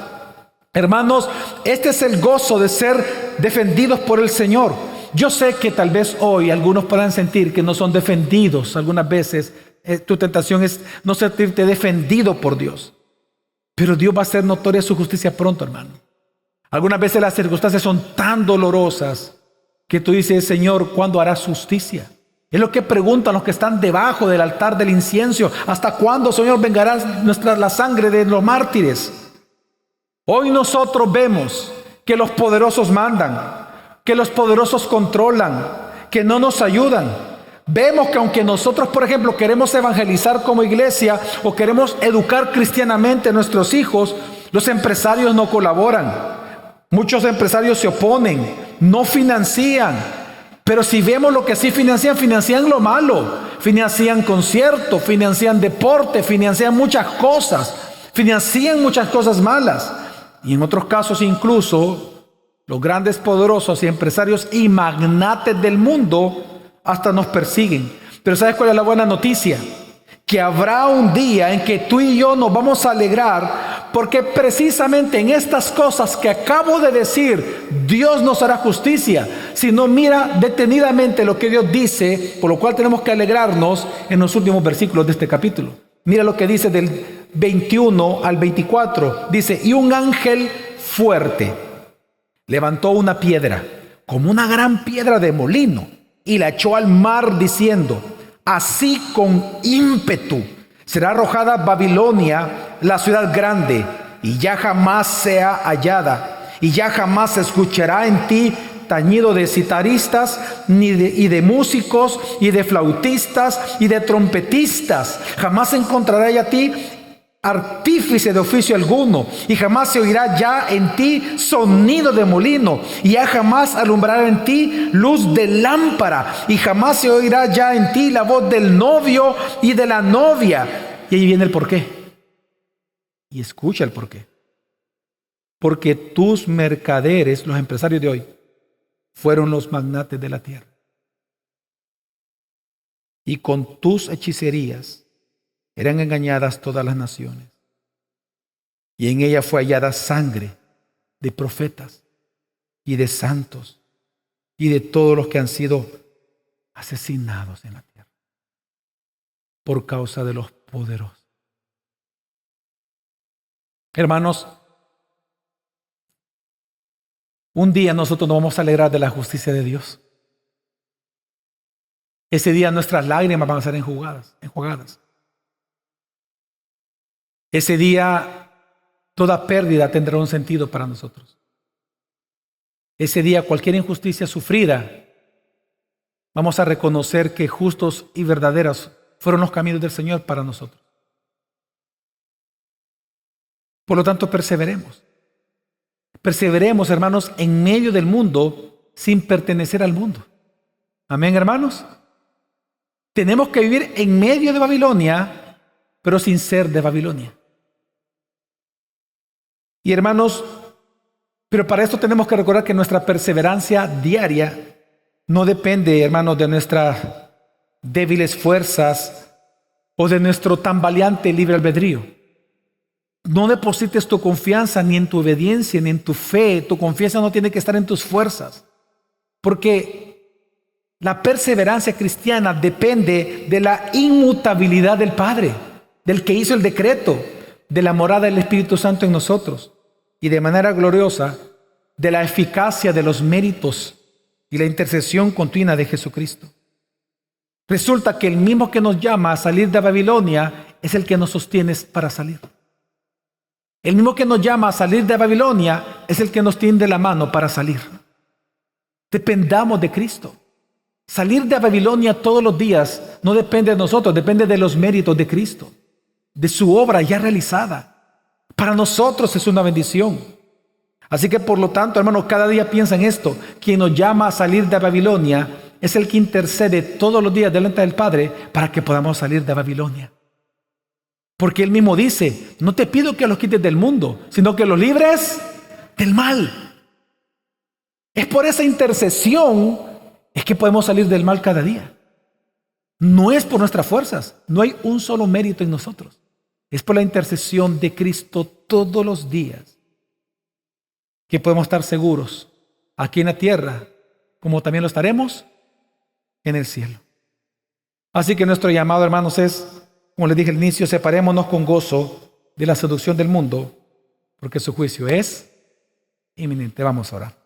A: Hermanos, este es el gozo de ser defendidos por el Señor. Yo sé que tal vez hoy algunos puedan sentir que no son defendidos. Algunas veces tu tentación es no sentirte defendido por Dios. Pero Dios va a hacer notoria su justicia pronto, hermano. Algunas veces las circunstancias son tan dolorosas que tú dices: Señor, ¿cuándo harás justicia? Es lo que preguntan los que están debajo del altar del incienso. ¿Hasta cuándo, Señor, vengará la sangre de los mártires? Hoy nosotros vemos que los poderosos mandan, que los poderosos controlan, que no nos ayudan. Vemos que aunque nosotros, por ejemplo, queremos evangelizar como iglesia o queremos educar cristianamente a nuestros hijos, los empresarios no colaboran. Muchos empresarios se oponen, no financian. Pero si vemos lo que sí financian lo malo. Financian conciertos, financian deporte, financian muchas cosas malas. Y en otros casos incluso los grandes poderosos y empresarios y magnates del mundo hasta nos persiguen. Pero ¿sabes cuál es la buena noticia? Que habrá un día en que tú y yo nos vamos a alegrar, porque precisamente en estas cosas que acabo de decir, Dios nos hará justicia. Si no, mira detenidamente lo que Dios dice, por lo cual tenemos que alegrarnos en los últimos versículos de este capítulo. Mira lo que dice del 21 al 24. Dice: y un ángel fuerte levantó una piedra, como una gran piedra de molino, y la echó al mar, diciendo: así con ímpetu será arrojada Babilonia, la ciudad grande, y ya jamás sea hallada, y ya jamás se escuchará en ti tañido de citaristas, y de músicos, y de flautistas, y de trompetistas. Jamás encontrará a ti artífice de oficio alguno, y jamás se oirá ya en ti sonido de molino, y ya jamás alumbrará en ti luz de lámpara, y jamás se oirá ya en ti la voz del novio y de la novia. Y ahí viene el porqué. Y escucha el porqué. Porque tus mercaderes, los empresarios de hoy, fueron los magnates de la tierra. Y con tus hechicerías eran engañadas todas las naciones. Y en ella fue hallada sangre de profetas y de santos y de todos los que han sido asesinados en la tierra por causa de los poderosos. Hermanos, un día nosotros nos vamos a alegrar de la justicia de Dios. Ese día nuestras lágrimas van a ser enjugadas. Ese día toda pérdida tendrá un sentido para nosotros. Ese día cualquier injusticia sufrida, vamos a reconocer que justos y verdaderos fueron los caminos del Señor para nosotros. Por lo tanto, perseveremos. Perseveremos, hermanos, en medio del mundo sin pertenecer al mundo. Amén, hermanos. Tenemos que vivir en medio de Babilonia, pero sin ser de Babilonia. Y hermanos, pero para esto tenemos que recordar que nuestra perseverancia diaria no depende, hermanos, de nuestras débiles fuerzas o de nuestro tambaleante libre albedrío. No deposites tu confianza ni en tu obediencia ni en tu fe. Tu confianza no tiene que estar en tus fuerzas, porque la perseverancia cristiana depende de la inmutabilidad del Padre, del que hizo el decreto, de la morada del Espíritu Santo en nosotros, y de manera gloriosa de la eficacia de los méritos y la intercesión continua de Jesucristo. Resulta que el mismo que nos llama a salir de Babilonia es el que nos sostiene para salir. El mismo que nos llama a salir de Babilonia es el que nos tiende la mano para salir. Dependamos de Cristo. Salir de Babilonia todos los días no depende de nosotros, depende de los méritos de Cristo. de su obra ya realizada. Para nosotros es una bendición. Así que por lo tanto, hermano, cada día piensa en esto. Quien nos llama a salir de Babilonia es el que intercede todos los días delante del Padre para que podamos salir de Babilonia. Porque Él mismo dice, no te pido que los quites del mundo, sino que los libres del mal. Es por esa intercesión es que podemos salir del mal cada día. No es por nuestras fuerzas, no hay un solo mérito en nosotros. Es por la intercesión de Cristo todos los días que podemos estar seguros aquí en la tierra, como también lo estaremos en el cielo. Así que nuestro llamado, hermanos, es, como les dije al inicio, separémonos con gozo de la seducción del mundo, porque su juicio es inminente. Vamos a orar.